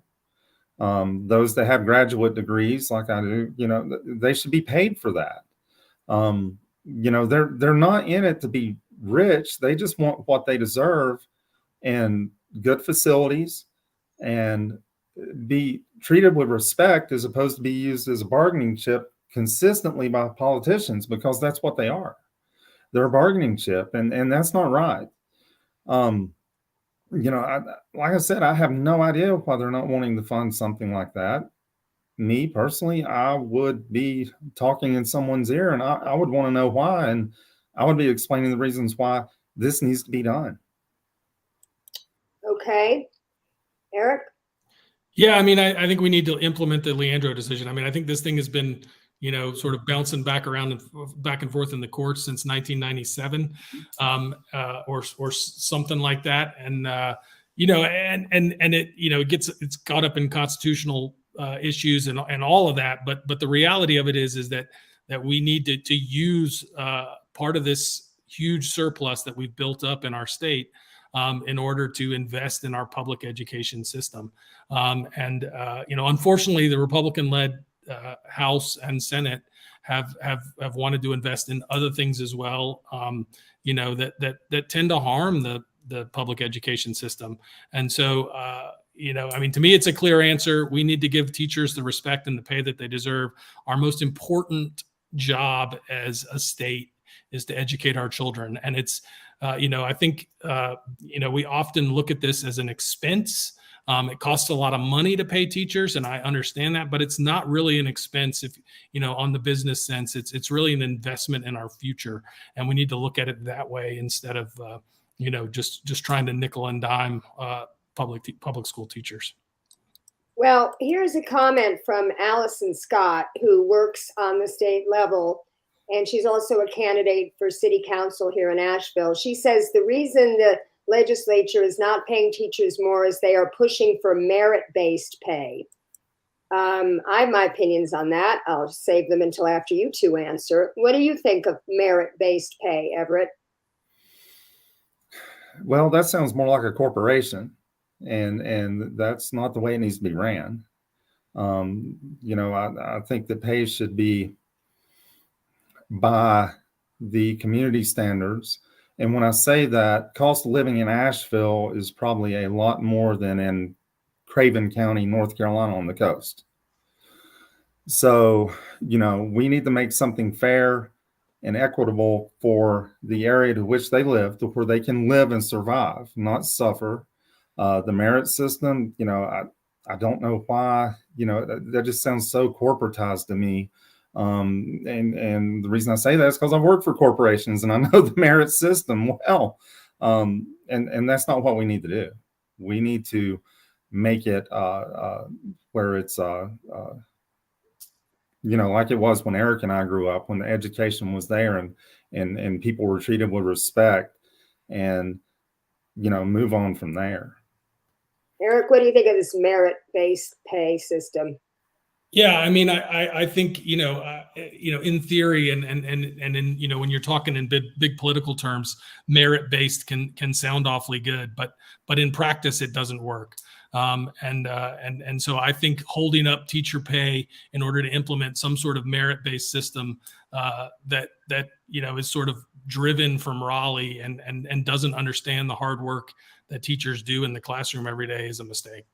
Those that have graduate degrees like I do, they should be paid for that. They're not in it to be rich. They just want what they deserve and good facilities and be treated with respect as opposed to be used as a bargaining chip consistently by politicians, because that's what they are. They're a bargaining chip, and that's not right. Like I said, I have no idea why they're not wanting to fund something like that. Me personally, I would be talking in someone's ear, and I would want to know why, and I would be explaining the reasons why this needs to be done. Okay. Eric? Yeah, I think we need to implement the Leandro decision. I think this thing has been, sort of bouncing back and forth in the courts since 1997, or something like that. And it's caught up in constitutional issues and all of that. But the reality of it is that we need to use part of this huge surplus that we've built up in our state in order to invest in our public education system. Unfortunately, the Republican-led House and Senate have wanted to invest in other things as well, that tend to harm the public education system. And so, to me, it's a clear answer. We need to give teachers the respect and the pay that they deserve. Our most important job as a state is to educate our children. And it's, I think, we often look at this as an expense. It costs a lot of money to pay teachers, and I understand that, but it's not really an expense if, on the business sense. It's really an investment in our future, and we need to look at it that way instead of, just trying to nickel and dime public school teachers. Well, here's a comment from Allison Scott, who works on the state level, and she's also a candidate for city council here in Asheville. She says the reason the legislature is not paying teachers more is they are pushing for merit-based pay. I have my opinions on that. I'll save them until after you two answer. What do you think of merit-based pay, Everett? Well, that sounds more like a corporation, and that's not the way it needs to be ran. I think that pay should be by the community standards. And when I say that, cost of living in Asheville is probably a lot more than in Craven County, North Carolina on the coast. So, we need to make something fair and equitable for the area to which they live, to where they can live and survive, not suffer. The merit system, I don't know why, that just sounds so corporatized to me. And the reason I say that is because I've worked for corporations and I know the merit system well. And that's not what we need to do. We need to make it where it's like it was when Eric and I grew up, when the education was there and people were treated with respect, and move on from there. Eric, what do you think of this merit-based pay system? Yeah, I mean, I think in theory and in when you're talking in big political terms, merit-based can sound awfully good, but in practice it doesn't work. And so I think holding up teacher pay in order to implement some sort of merit-based system that is sort of driven from Raleigh and doesn't understand the hard work that teachers do in the classroom every day is a mistake.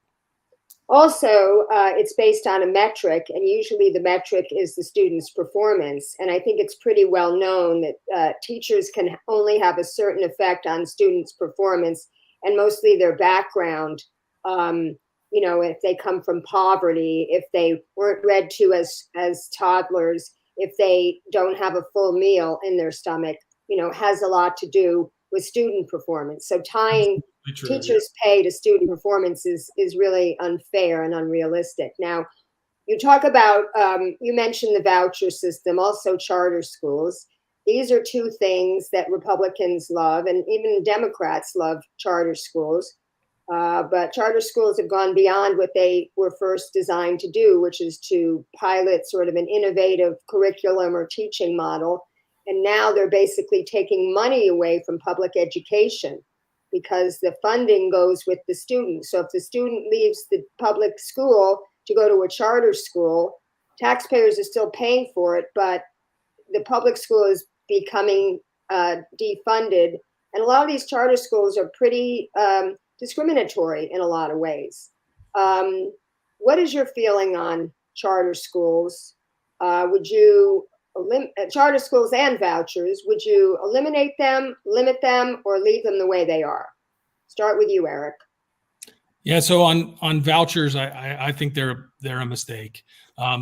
Also, it's based on a metric, and usually the metric is the student's performance. And I think it's pretty well known that teachers can only have a certain effect on students' performance, and mostly their background. If they come from poverty, if they weren't read to as toddlers, if they don't have a full meal in their stomach, has a lot to do with student performance. So tying teachers' pay to student performance is really unfair and unrealistic. Now, you talk about, you mentioned the voucher system, also charter schools. These are two things that Republicans love, and even Democrats love charter schools. But charter schools have gone beyond what they were first designed to do, which is to pilot sort of an innovative curriculum or teaching model. And now they're basically taking money away from public education because the funding goes with the student. So if the student leaves the public school to go to a charter school, taxpayers are still paying for it, but the public school is becoming defunded. And a lot of these charter schools are pretty discriminatory in a lot of ways. What is your feeling on charter schools? Would you charter schools and vouchers, would you eliminate them, limit them, or leave them the way they are? Start with you, Eric. Yeah, so on vouchers, I think they're a mistake. I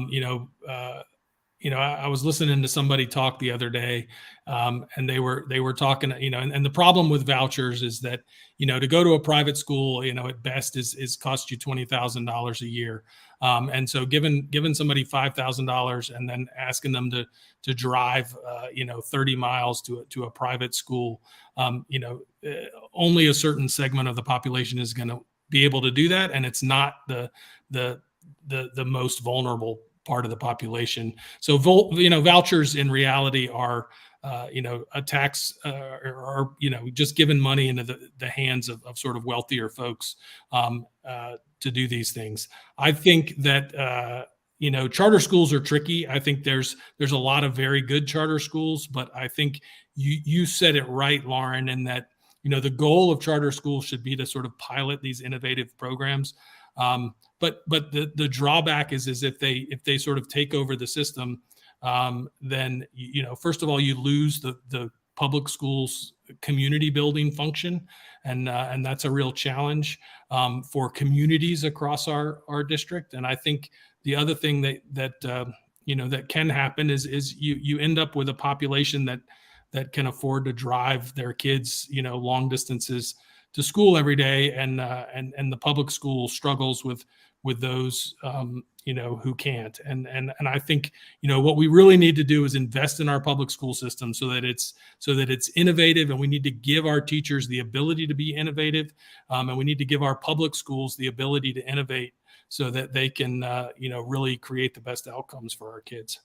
was listening to somebody talk the other day, and they were talking, and the problem with vouchers is that, to go to a private school, at best is cost you $20,000 a year. And so giving somebody $5,000 and then asking them to drive, 30 miles to a private school, only a certain segment of the population is going to be able to do that. And it's not the most vulnerable part of the population. So, vouchers in reality are, a tax or just giving money into the hands of sort of wealthier folks to do these things. I think that, charter schools are tricky. I think there's a lot of very good charter schools, but I think you said it right, Lauren, in that, the goal of charter schools should be to sort of pilot these innovative programs. But the drawback is if they sort of take over the system, then, first of all, you lose the public schools community building function. And that's a real challenge for communities across our district. And I think the other thing that can happen is you end up with a population that can afford to drive their kids, long distances to school every day, and the public school struggles with those who can't. And I think what we really need to do is invest in our public school system so that it's innovative, and we need to give our teachers the ability to be innovative, and we need to give our public schools the ability to innovate so that they can really create the best outcomes for our kids.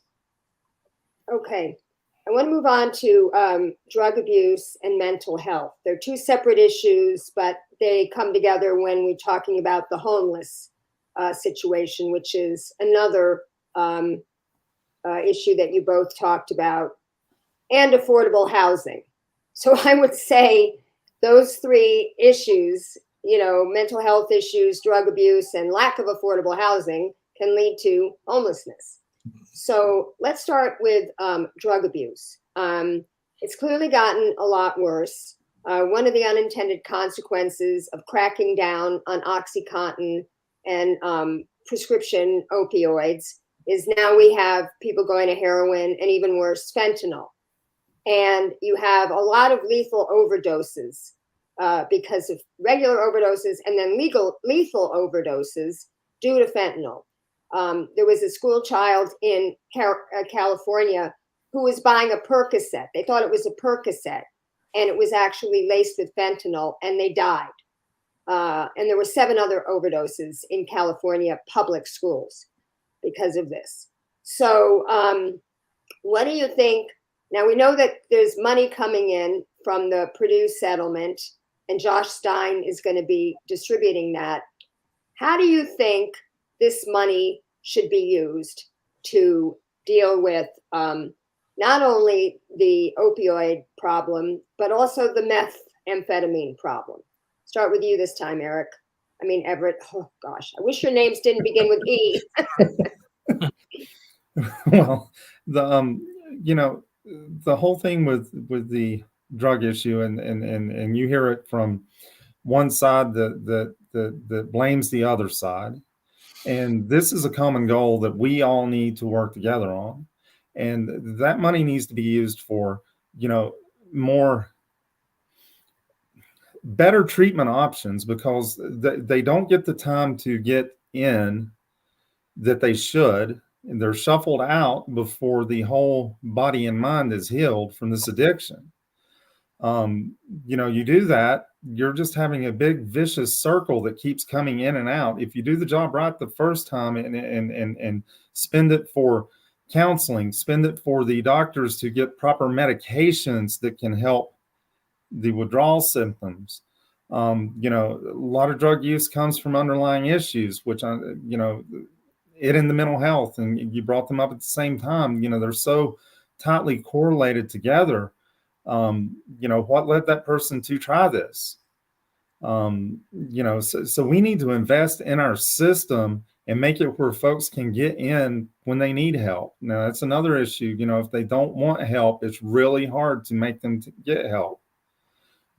Okay. I want to move on to drug abuse and mental health. They're two separate issues, but they come together when we're talking about the homeless situation, which is another issue that you both talked about, and affordable housing. So I would say those three issues, mental health issues, drug abuse, and lack of affordable housing can lead to homelessness. So let's start with drug abuse. It's clearly gotten a lot worse. One of the unintended consequences of cracking down on OxyContin and prescription opioids is now we have people going to heroin, and even worse, fentanyl. And you have a lot of lethal overdoses because of regular overdoses, and then lethal overdoses due to fentanyl. There was a school child in California who was buying a Percocet. They thought it was a Percocet, and it was actually laced with fentanyl, and they died. And there were 7 other overdoses in California public schools because of this. So what do you think? Now, we know that there's money coming in from the Purdue settlement, and Josh Stein is going to be distributing that. How do you think this money should be used to deal with not only the opioid problem, but also the methamphetamine problem? Start with you this time, Eric. Everett. Oh gosh, I wish your names didn't begin with E. Well, the whole thing with the drug issue, and you hear it from one side that blames the other side. And this is a common goal that we all need to work together on. And that money needs to be used for, more better treatment options, because they don't get the time to get in that they should. And they're shuffled out before the whole body and mind is healed from this addiction. You do that, you're just having a big vicious circle that keeps coming in and out. If you do the job right the first time and spend it for counseling, spend it for the doctors to get proper medications that can help the withdrawal symptoms. A lot of drug use comes from underlying issues, which it in the mental health, and you brought them up at the same time. They're so tightly correlated together. What led that person to try this? So we need to invest in our system and make it where folks can get in when they need help. Now, that's another issue. If they don't want help, it's really hard to make them get help.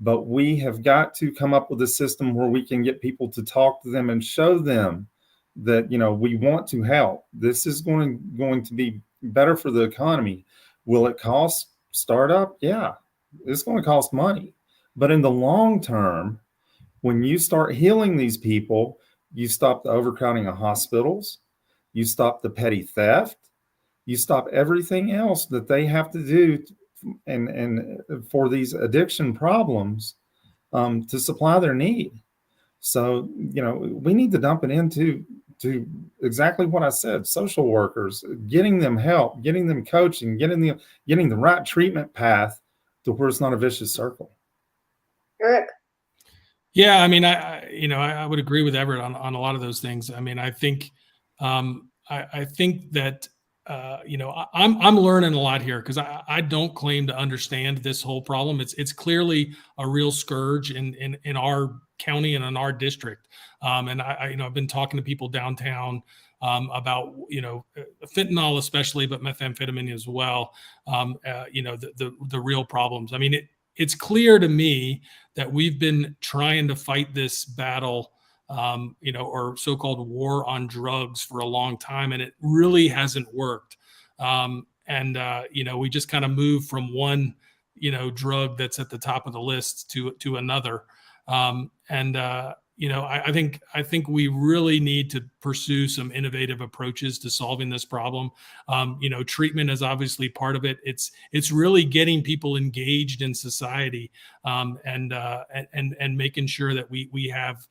But we have got to come up with a system where we can get people to talk to them and show them that, we want to help. This is going to be better for the economy. Will it cost startup? Yeah, it's going to cost money. But in the long term, when you start healing these people, you stop the overcrowding of hospitals, you stop the petty theft, you stop everything else that they have to do and for these addiction problems to supply their need. So, we need to dump it into exactly what I said: social workers, getting them help, getting them coaching, getting the right treatment path to where it's not a vicious circle. Eric. Yeah, I would agree with Everett on a lot of those things. I think that I'm learning a lot here, because I don't claim to understand this whole problem. It's clearly a real scourge in our county and in our district. And I've been talking to people downtown about fentanyl especially, but methamphetamine as well. The real problems. It's clear to me that we've been trying to fight this battle, or so-called war on drugs for a long time, and it really hasn't worked. We just kind of move from one, drug that's at the top of the list to another. I think we really need to pursue some innovative approaches to solving this problem. Treatment is obviously part of it. It's really getting people engaged in society, and making sure that we have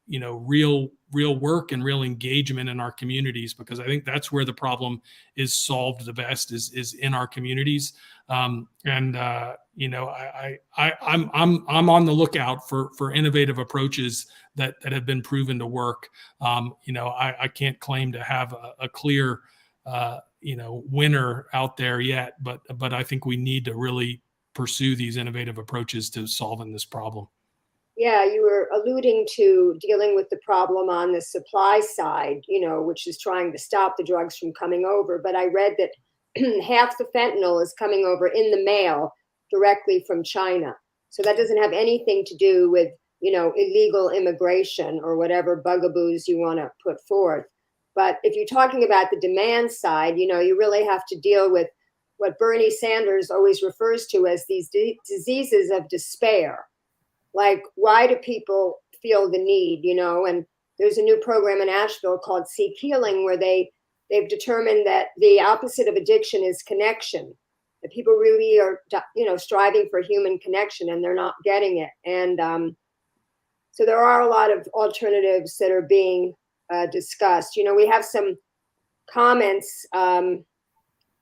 real work and real engagement in our communities, because I think that's where the problem is solved the best, is in our communities. I'm on the lookout for innovative approaches that have been proven to work. I can't claim to have a clear winner out there yet, but I think we need to really pursue these innovative approaches to solving this problem. Yeah, you were alluding to dealing with the problem on the supply side, which is trying to stop the drugs from coming over. But I read that half the fentanyl is coming over in the mail directly from China. So that doesn't have anything to do with, illegal immigration or whatever bugaboos you want to put forth. But if you're talking about the demand side, you really have to deal with what Bernie Sanders always refers to as these diseases of despair. Like, why do people feel the need, And there's a new program in Asheville called Seek Healing, where they've determined that the opposite of addiction is connection. That people really are, striving for human connection, and they're not getting it. And so there are a lot of alternatives that are being discussed. We have some comments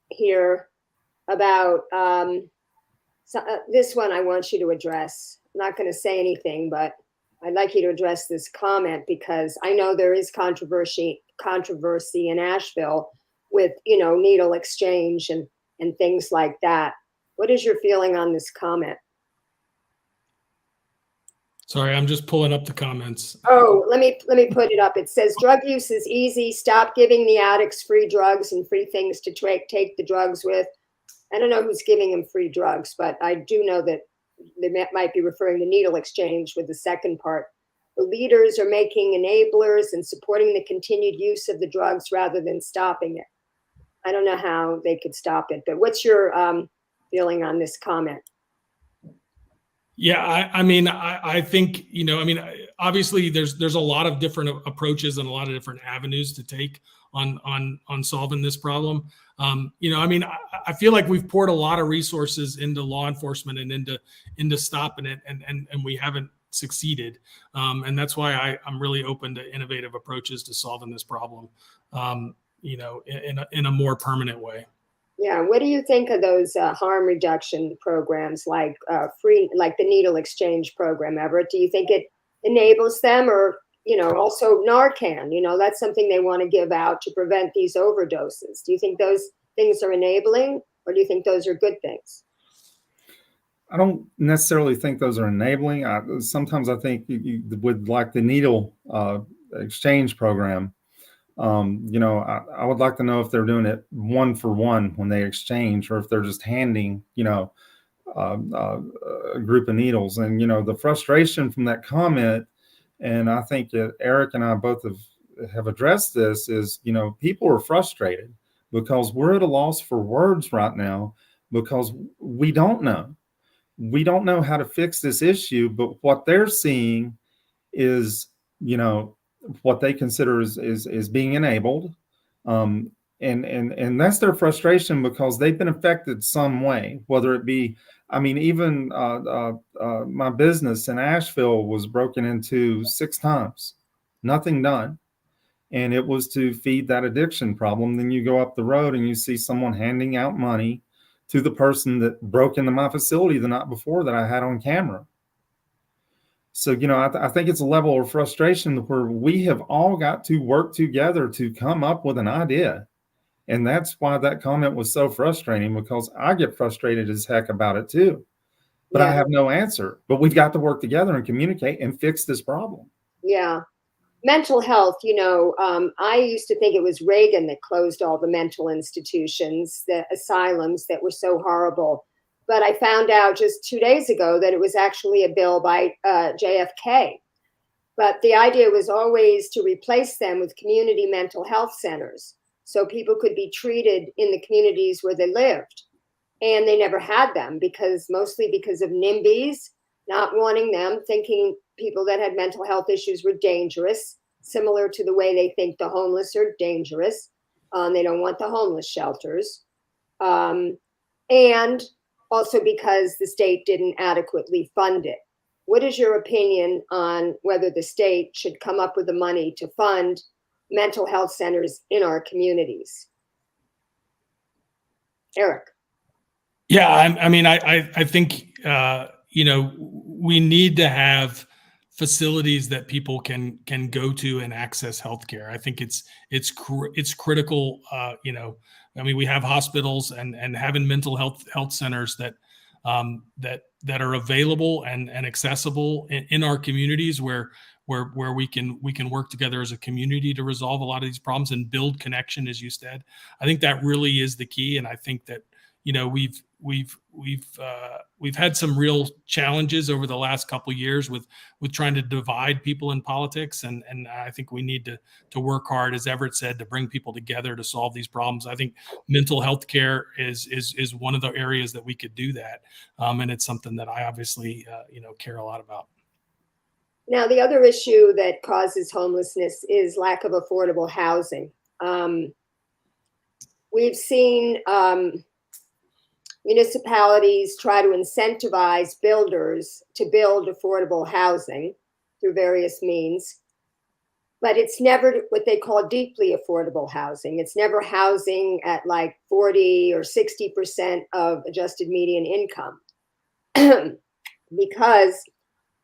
here about this one I want you to address. I'm not going to say anything, but I'd like you to address this comment, because I know there is controversy in Asheville with, needle exchange and things like that. What is your feeling on this comment? Sorry, I'm just pulling up the comments. Oh, let me put it up. It says drug use is easy. Stop giving the addicts free drugs and free things to take the drugs with. I don't know who's giving them free drugs, but I do know that they might be referring to needle exchange with the second part. The leaders are making enablers and supporting the continued use of the drugs rather than stopping it. I don't know how they could stop it, but what's your feeling on this comment? Yeah, I think, obviously there's a lot of different approaches and a lot of different avenues to take on solving this problem. I feel like we've poured a lot of resources into law enforcement and into stopping it, and we haven't succeeded. And that's why I'm really open to innovative approaches to solving this problem, in a more permanent way. Yeah. What do you think of those harm reduction programs like the needle exchange program, Everett? Do you think it enables them, or, also Narcan, that's something they want to give out to prevent these overdoses. Do you think those things are enabling, or do you think those are good things? I don't necessarily think those are enabling. Sometimes I think with like the needle exchange program, I would like to know if they're doing it one for one when they exchange, or if they're just handing, a group of needles. And, the frustration from that comment, and I think that Eric and I both have addressed this, is, people are frustrated because we're at a loss for words right now, because we don't know. We don't know how to fix this issue, but what they're seeing is, what they consider is being enabled. And that's their frustration, because they've been affected some way, whether it be, even my business in Asheville was broken into 6 times, nothing done. And it was to feed that addiction problem. Then you go up the road and you see someone handing out money to the person that broke into my facility the night before that I had on camera. So, I think it's a level of frustration where we have all got to work together to come up with an idea. And that's why that comment was so frustrating, because I get frustrated as heck about it too. But I have no answer. But we've got to work together and communicate and fix this problem. Yeah. Mental health, I used to think it was Reagan that closed all the mental institutions, the asylums that were so horrible. But I found out just 2 days ago that it was actually a bill by JFK. But the idea was always to replace them with community mental health centers, so people could be treated in the communities where they lived. And they never had them, mostly because of NIMBYs, not wanting them, thinking people that had mental health issues were dangerous, similar to the way they think the homeless are dangerous. They don't want the homeless shelters. And also because the state didn't adequately fund it. What is your opinion on whether the state should come up with the money to fund mental health centers in our communities? Eric. Yeah, I mean, I think, we need to have facilities that people can go to and access healthcare. I think it's critical. I mean, we have hospitals and having mental health centers that are available and accessible in our communities where we can work together as a community to resolve a lot of these problems and build connection, as you said. I think that really is the key, and I think that we've had some real challenges over the last couple of years with trying to divide people in politics, and I think we need to work hard, as Everett said, to bring people together to solve these problems. I think mental health care is one of the areas that we could do that, and it's something that I obviously care a lot about. Now, the other issue that causes homelessness is lack of affordable housing. We've seen municipalities try to incentivize builders to build affordable housing through various means, but it's never what they call deeply affordable housing. It's never housing at like 40 or 60% of adjusted median income. Because,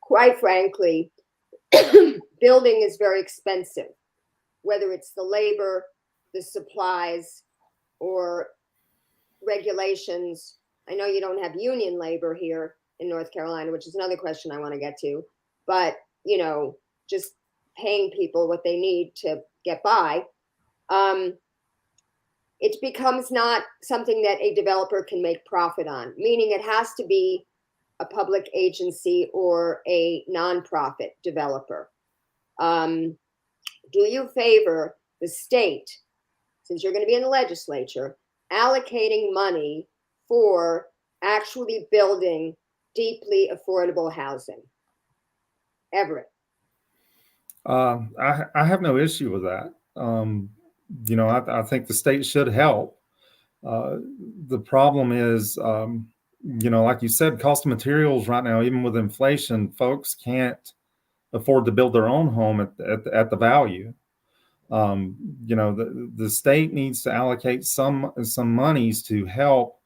quite frankly, building is very expensive, whether it's the labor, the supplies, or regulations. I know you don't have union labor here in North Carolina, which is another question I want to get to, but just paying people what they need to get by. It becomes not something that a developer can make profit on, meaning it has to be a public agency or a nonprofit developer. Do you favor the state, since you're going to be in the legislature, allocating money for actually building deeply affordable housing? Everett. I have no issue with that. I think the state should help. The problem is, like you said, cost of materials right now, even with inflation, folks can't afford to build their own home at the value. The state needs to allocate some monies to help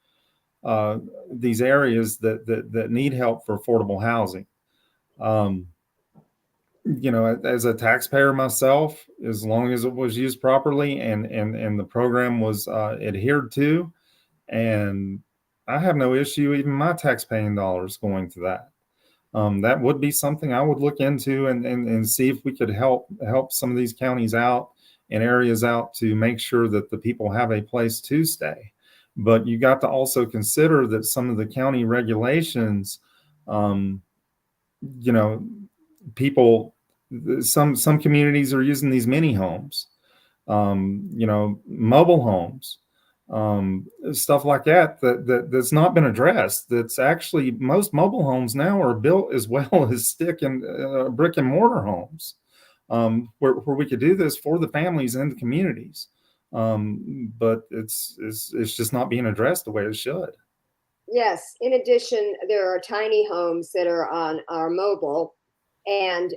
these areas that need help for affordable housing. As a taxpayer myself, as long as it was used properly and the program was adhered to, and I have no issue even my taxpaying dollars going to that. That would be something I would look into and see if we could help some of these counties out and areas out to make sure that the people have a place to stay. But you got to also consider that some of the county regulations, people, some communities are using these mini homes, mobile homes, stuff like that's not been addressed. That's actually, most mobile homes now are built as well as stick and brick and mortar homes, where we could do this for the families and the communities. But it's just not being addressed the way it should. Yes. In addition, there are tiny homes that are mobile, and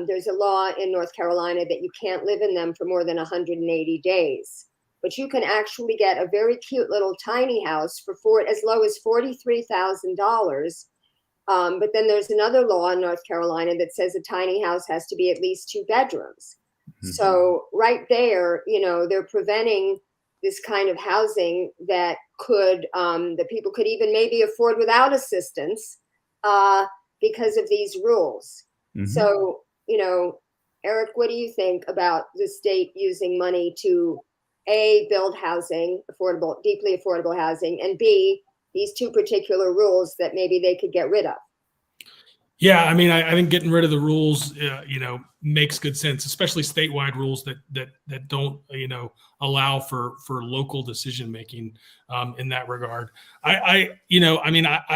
there's a law in North Carolina that you can't live in them for more than 180 days. But you can actually get a very cute little tiny house for as low as $43,000. But then there's another law in North Carolina that says a tiny house has to be at least 2 bedrooms. Mm-hmm. So right there, they're preventing this kind of housing that that people could even maybe afford without assistance because of these rules. Mm-hmm. So, Eric, what do you think about the state using money to A, build housing, deeply affordable housing, and B, these 2 particular rules that maybe they could get rid of? Yeah, I mean, I think getting rid of the rules, makes good sense, especially statewide rules that don't, allow for local decision making in that regard. I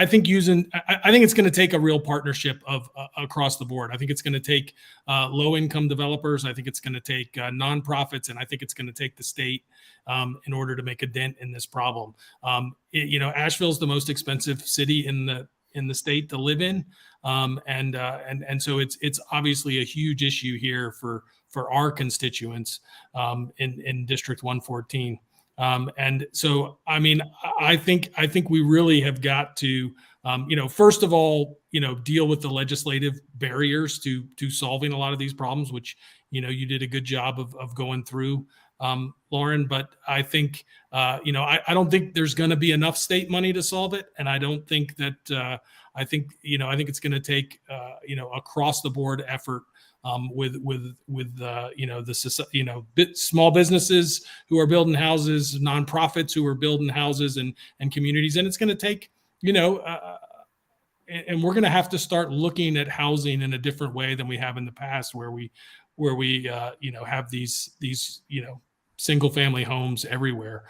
think I think it's going to take a real partnership of across the board. I think it's going to take low income developers. I think it's going to take nonprofits, and I think it's going to take the state in order to make a dent in this problem. Asheville's the most expensive city in the state to live in. And so it's obviously a huge issue here for our constituents in District 114. And so, I mean, I think we really have got to, first of all, deal with the legislative barriers to solving a lot of these problems, which, you did a good job of going through, Lauren. But I think, I don't think there's going to be enough state money to solve it. And I don't think that, I think it's going to take, across the board effort with small businesses who are building houses, nonprofits who are building houses and communities. And it's going to take, and we're going to have to start looking at housing in a different way than we have in the past, where we have these single family homes everywhere.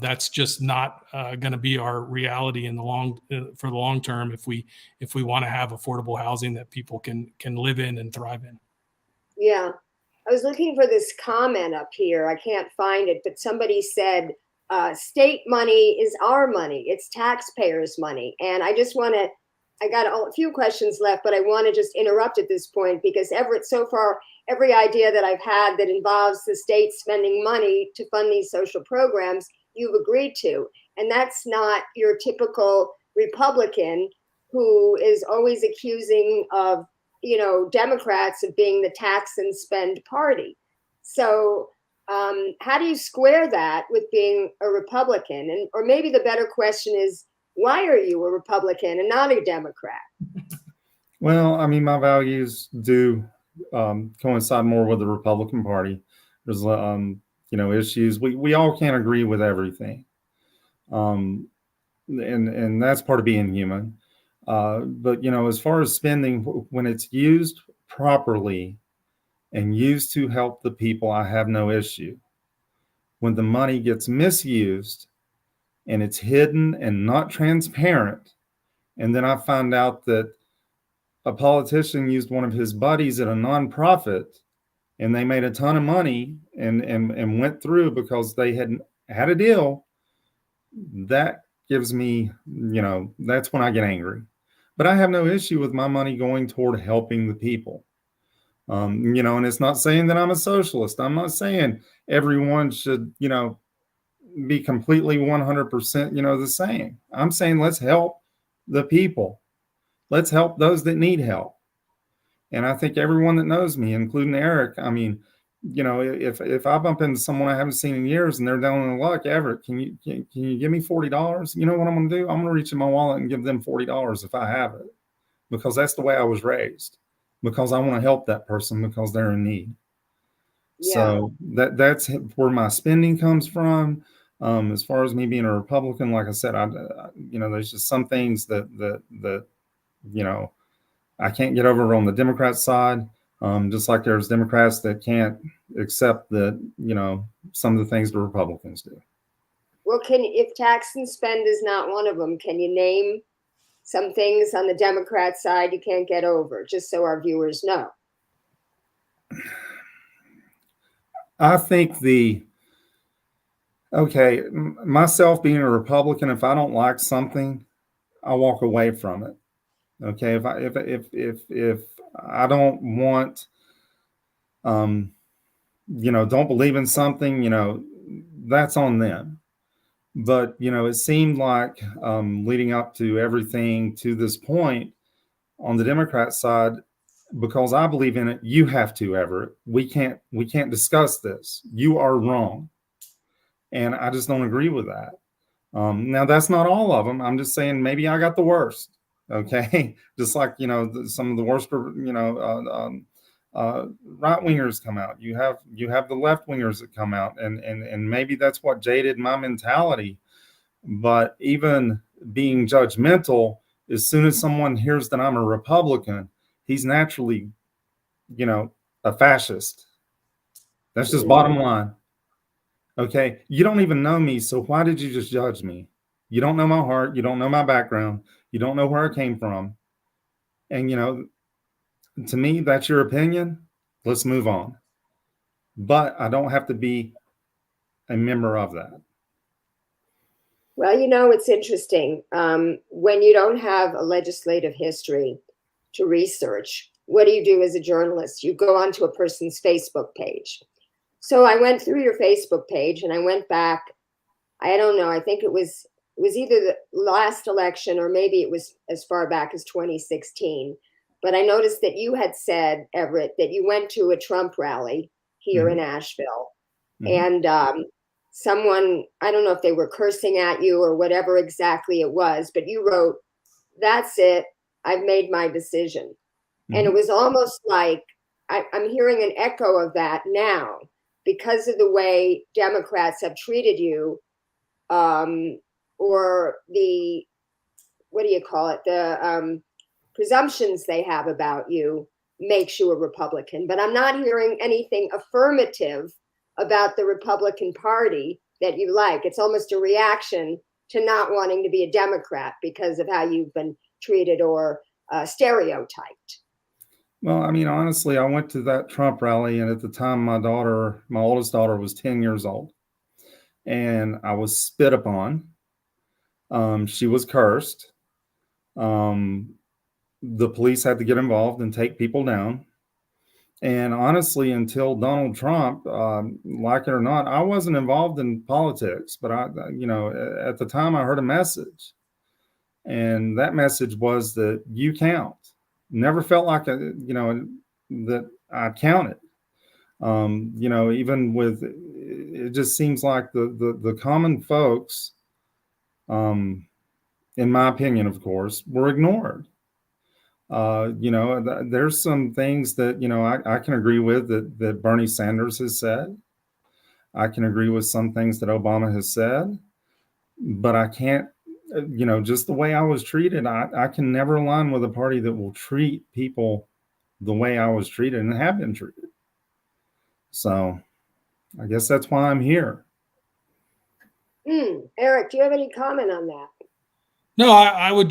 That's just not going to be our reality for the long term if we want to have affordable housing that people can live in and thrive in. Yeah, I was looking for this comment up here. I can't find it, but somebody said state money is our money. It's taxpayers' money. And I got a few questions left, but I want to just interrupt at this point because Everett, so far, every idea that I've had that involves the state spending money to fund these social programs, you've agreed to. And that's not your typical Republican who is always accusing of, Democrats of being the tax and spend party. So how do you square that with being a Republican? Or maybe the better question is, why are you a Republican and not a Democrat? Well, I mean, my values do coincide more with the Republican Party. There's, issues. We all can't agree with everything. And that's part of being human. But, as far as spending, when it's used properly and used to help the people, I have no issue. When the money gets misused and it's hidden and not transparent, and then I find out that a politician used one of his buddies at a nonprofit and they made a ton of money and went through because they had a deal, that gives me, that's when I get angry. But I have no issue with my money going toward helping the people. And it's not saying that I'm a socialist. I'm not saying everyone should, be completely 100%, the same. I'm saying let's help the people. Let's help those that need help. And I think everyone that knows me, including Eric, I mean, if I bump into someone I haven't seen in years and they're down on the luck, Everett, can you give me $40? You know what I'm going to do? I'm going to reach in my wallet and give them $40 if I have it, because that's the way I was raised, because I want to help that person because they're in need. Yeah. So that's where my spending comes from. As far as me being a Republican, like I said, there's just some things that I can't get over on the Democrat side. Just like there's Democrats that can't accept that, some of the things the Republicans do. Well, if tax and spend is not one of them, can you name some things on the Democrat side you can't get over, just so our viewers know? I think myself being a Republican, if I don't like something, I walk away from it. Okay, if I don't want, don't believe in something, that's on them. But, it seemed like leading up to everything to this point on the Democrat side, because I believe in it, you have to, Everett. We can't discuss this. You are wrong. And I just don't agree with that. Now, that's not all of them. I'm just saying maybe I got the worst. Okay, just like some of the worst, right wingers come out. You have the left wingers that come out, and maybe that's what jaded my mentality. But even being judgmental as soon as someone hears that I'm a Republican, he's naturally, a fascist. That's just bottom line. Okay. You don't even know me. So why did you just judge me? You don't know my heart. You don't know my background. You don't know where I came from. And, to me, that's your opinion. Let's move on. But I don't have to be a member of that. Well, it's interesting. When you don't have a legislative history to research, what do you do as a journalist? You go onto a person's Facebook page. So I went through your Facebook page and I went back. I don't know. I think it was either the last election or maybe it was as far back as 2016. But I noticed that you had said, Everett, that you went to a Trump rally here in Asheville. And someone, I don't know if they were cursing at you or whatever exactly it was, but you wrote, "That's it. I've made my decision." And it was almost like I'm hearing an echo of that now because of the way Democrats have treated you, or the, what do you call it? The presumptions they have about you makes you a Republican. But I'm not hearing anything affirmative about the Republican Party that you like. It's almost a reaction to not wanting to be a Democrat because of how you've been treated or stereotyped. Well, I mean, honestly, I went to that Trump rally, and at the time, my oldest daughter was 10 years old, and I was spit upon. She was cursed. The police had to get involved and take people down. And honestly, until Donald Trump, like it or not, I wasn't involved in politics, but at the time I heard a message, and that message was that you count. Never felt like that I counted. Even with, it just seems like the common folks, in my opinion, of course, were ignored. There's some things that, I can agree with that Bernie Sanders has said. I can agree with some things that Obama has said, but I can't, just the way I was treated, I can never align with a party that will treat people the way I was treated and have been treated. So I guess that's why I'm here. Eric, do you have any comment on that? No, I would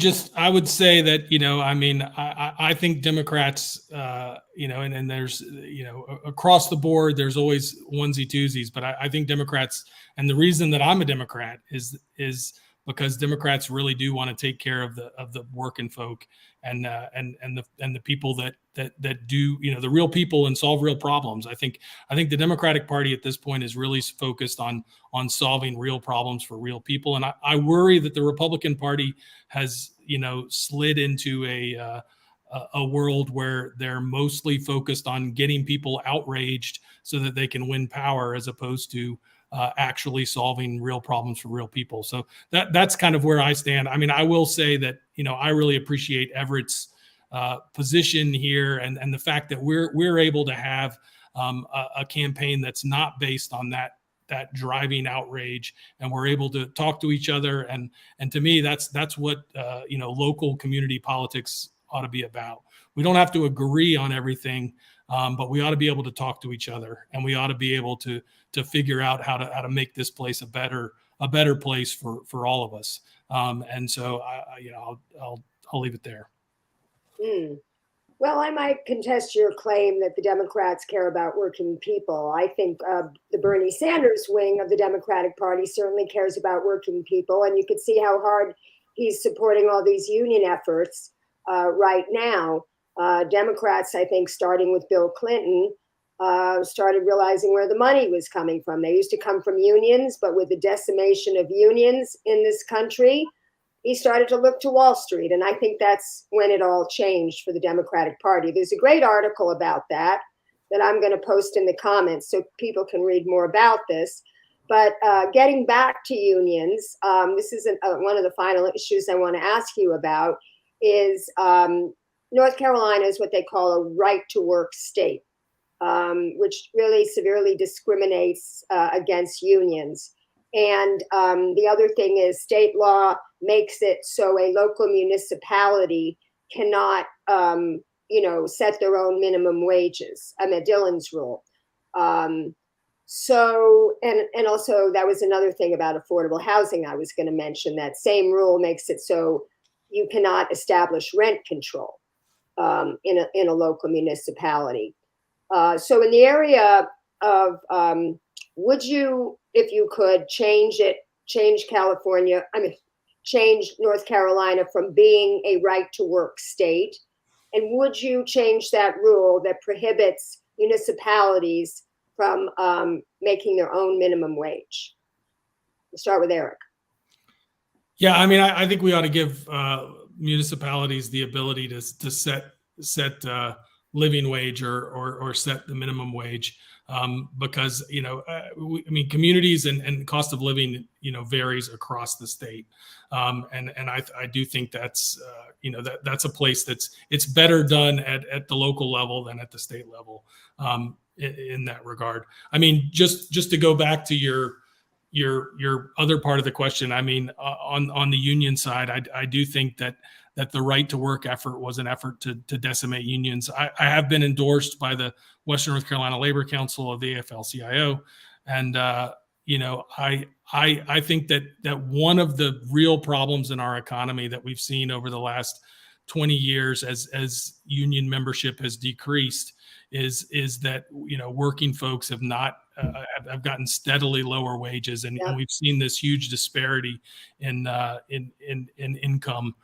say that, I think Democrats, and there's, across the board, there's always onesie twosies, but I think Democrats, and the reason that I'm a Democrat is because Democrats really do want to take care of the working folk and the people that do, the real people and solve real problems. I think the Democratic Party at this point is really focused on solving real problems for real people. And I worry that the Republican Party has, slid into a world where they're mostly focused on getting people outraged so that they can win power, as opposed to actually solving real problems for real people. So that's kind of where I stand. I mean, I will say that, I really appreciate Everett's position here and the fact that we're able to have a campaign that's not based on that driving outrage, and we're able to talk to each other. And to me, that's what, local community politics ought to be about. We don't have to agree on everything, but we ought to be able to talk to each other, and we ought to be able to figure out how to make this place a better place for all of us. And so I'll leave it there. Well, I might contest your claim that the Democrats care about working people. I think the Bernie Sanders wing of the Democratic Party certainly cares about working people. And you could see how hard he's supporting all these union efforts right now. Democrats, I think, starting with Bill Clinton, started realizing where the money was coming from. They used to come from unions, but with the decimation of unions in this country, he started to look to Wall Street. And I think that's when it all changed for the Democratic Party. There's a great article about that I'm going to post in the comments so people can read more about this. But getting back to unions, this is one of the final issues I want to ask you about is North Carolina is what they call a right to work state, which really severely discriminates against unions. And the other thing is state law makes it so a local municipality cannot, set their own minimum wages. I mean, Dillon's rule. So, and also that was another thing about affordable housing I was going to mention. That same rule makes it so you cannot establish rent control in a local municipality. So in the area of, would you, if you could change North Carolina from being a right to work state? And would you change that rule that prohibits municipalities from making their own minimum wage? We'll start with Eric. Yeah, I mean, I think we ought to give municipalities the ability to set living wage or set the minimum wage, because communities and cost of living varies across the state, and I do think that's that's a place it's better done at the local level than at the state level, in that regard. I mean, just to go back to your other part of the question, I mean, on the union side, I do think that the right to work effort was an effort to decimate unions. I have been endorsed by the Western North Carolina Labor Council of the AFL-CIO. And, I think that one of the real problems in our economy that we've seen over the last 20 years as union membership has decreased is that, working folks have have gotten steadily lower wages. And we've seen this huge disparity in income,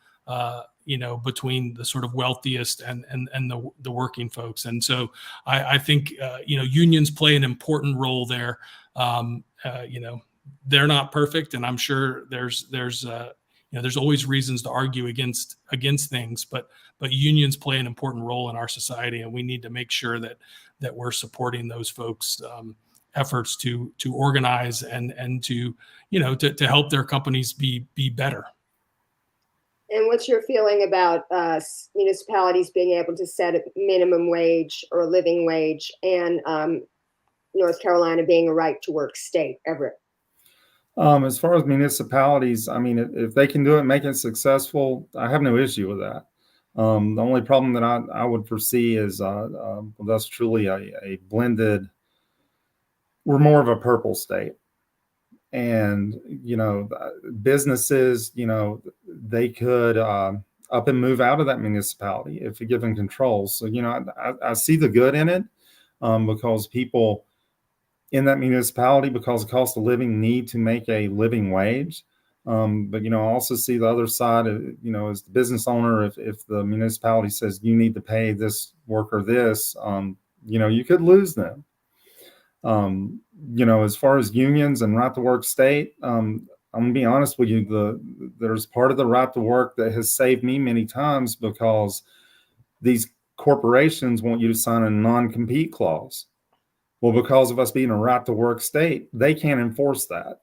between the sort of wealthiest and the working folks. And so I think, unions play an important role there. They're not perfect, and I'm sure there's always reasons to argue against things, but unions play an important role in our society, and we need to make sure that we're supporting those folks' efforts to organize and to help their companies be better. And what's your feeling about municipalities being able to set a minimum wage or a living wage, and North Carolina being a right to work state? Everett? As far as municipalities, I mean, if they can do it, make it successful, I have no issue with that. The only problem that I would foresee is that's truly a blended, we're more of a purple state. And, businesses, they could up and move out of that municipality if you're given control. So, I see the good in it, because people in that municipality, because of cost of living, need to make a living wage. But, I also see the other side of, as the business owner, if the municipality says you need to pay this worker this, you could lose them. As far as unions and right to work state, I'm gonna be honest with you, there's part of the right to work that has saved me many times, because these corporations want you to sign a non-compete clause. Well, because of us being a right to work state, they can't enforce that.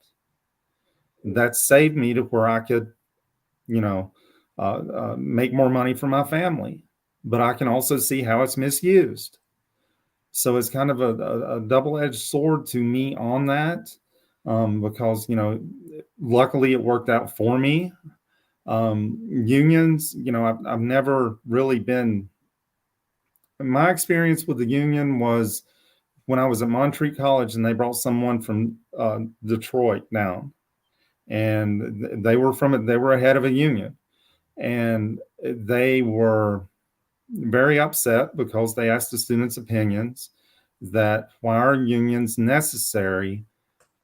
That saved me to where I could, make more money for my family, but I can also see how it's misused. So it's kind of a double-edged sword to me on that, because, luckily it worked out for me. Unions, I've never really been, my experience with the union was when I was at Montreat College and they brought someone from Detroit down, and they were ahead of a union, and they were very upset because they asked the students' opinions that why are unions necessary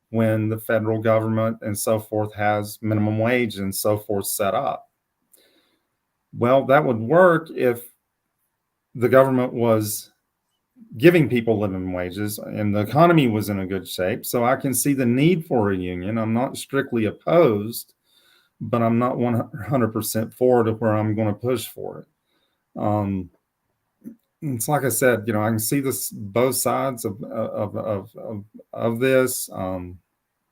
when the federal government and so forth has minimum wage and so forth set up. Well, that would work if the government was giving people living wages and the economy was in a good shape. So I can see the need for a union. I'm not strictly opposed, but I'm not 100% for it where I'm going to push for it. It's like I said, I can see this both sides of this.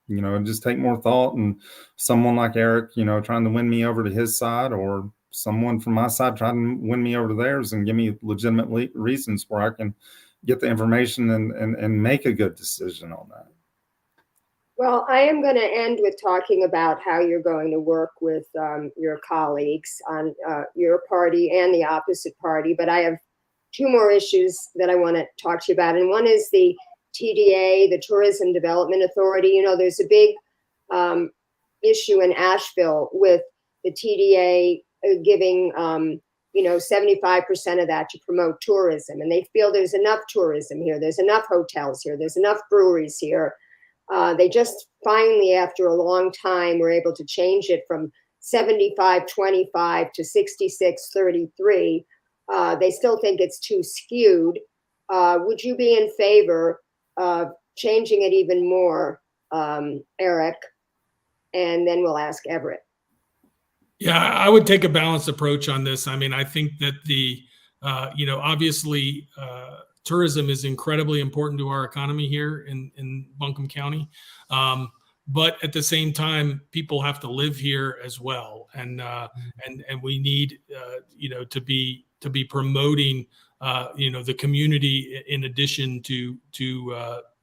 Just take more thought, and someone like Eric, trying to win me over to his side, or someone from my side trying to win me over to theirs, and give me legitimate reasons where I can get the information and make a good decision on that. Well, I am going to end with talking about how you're going to work with your colleagues on your party and the opposite party. But I have two more issues that I want to talk to you about. And one is the TDA, the Tourism Development Authority. You know, there's a big issue in Asheville with the TDA giving, 75% of that to promote tourism. And they feel there's enough tourism here. There's enough hotels here. There's enough breweries here. They just finally, after a long time, were able to change it from 75-25 to 66-33. They still think it's too skewed. Would you be in favor of changing it even more, Eric? And then we'll ask Everett. Yeah, I would take a balanced approach on this. I mean, I think that obviously tourism is incredibly important to our economy here in Buncombe County. But at the same time, people have to live here as well. And we need, to be promoting, the community in addition to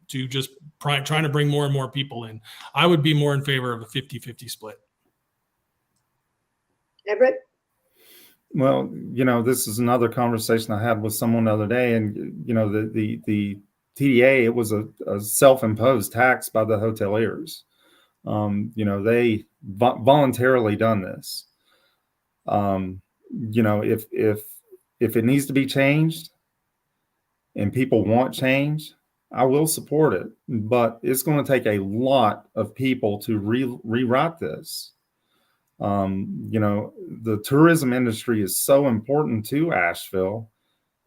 just trying to bring more and more people in. I would be more in favor of a 50-50 split. Everett? Well, this is another conversation I had with someone the other day, and the TDA, it was a self-imposed tax by the hoteliers. They voluntarily done this. If it needs to be changed, and people want change, I will support it. But it's going to take a lot of people to rewrite this. The tourism industry is so important to Asheville,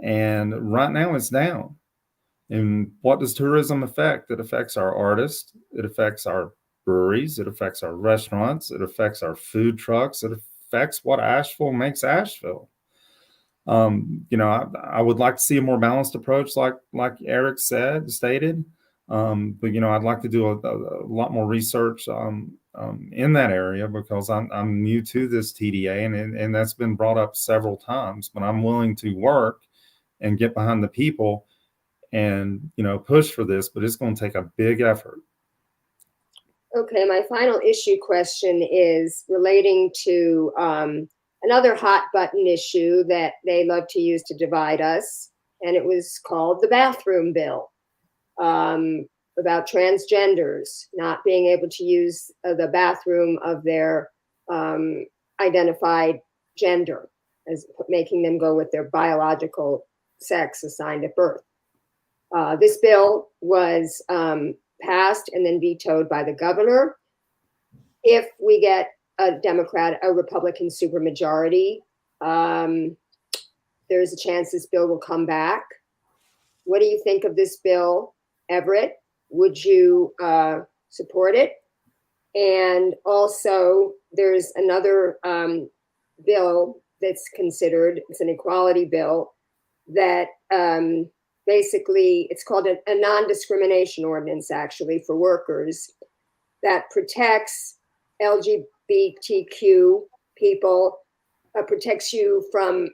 and right now it's down. And what does tourism affect? It affects our artists. It affects our breweries. It affects our restaurants. It affects our food trucks. It affects what Asheville makes Asheville. I would like to see a more balanced approach, like Eric stated. But I'd like to do a lot more research in that area, because I'm new to this TDA, and that's been brought up several times. But I'm willing to work and get behind the people and push for this. But it's going to take a big effort. Okay, my final issue question is relating to another hot button issue that they love to use to divide us, and it was called the bathroom bill. About transgenders not being able to use the bathroom of their identified gender, as making them go with their biological sex assigned at birth. This bill was passed and then vetoed by the governor. If we get a Republican supermajority, there's a chance this bill will come back. What do you think of this bill, Everett? Would you support it? And also, there's another bill that's considered, it's an equality bill that basically, it's called a Non-Discrimination Ordinance, actually, for workers, that protects LGBTQ people, protects you from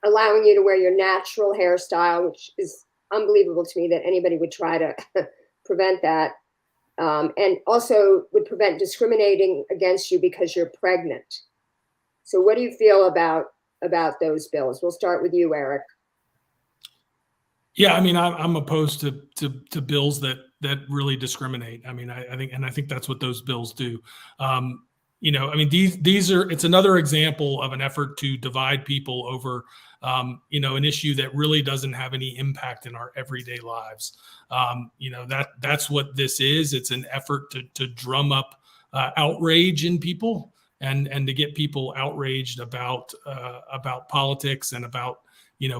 allowing you to wear your natural hairstyle, which is unbelievable to me that anybody would try to prevent that, and also would prevent discriminating against you because you're pregnant. So what do you feel about those bills? We'll start with you, Eric. Yeah, I mean, I'm opposed to bills that really discriminate. I mean, I think that's what those bills do. These are, it's another example of an effort to divide people over, an issue that really doesn't have any impact in our everyday lives. That's what this is. It's an effort to drum up outrage in people and to get people outraged about politics and about,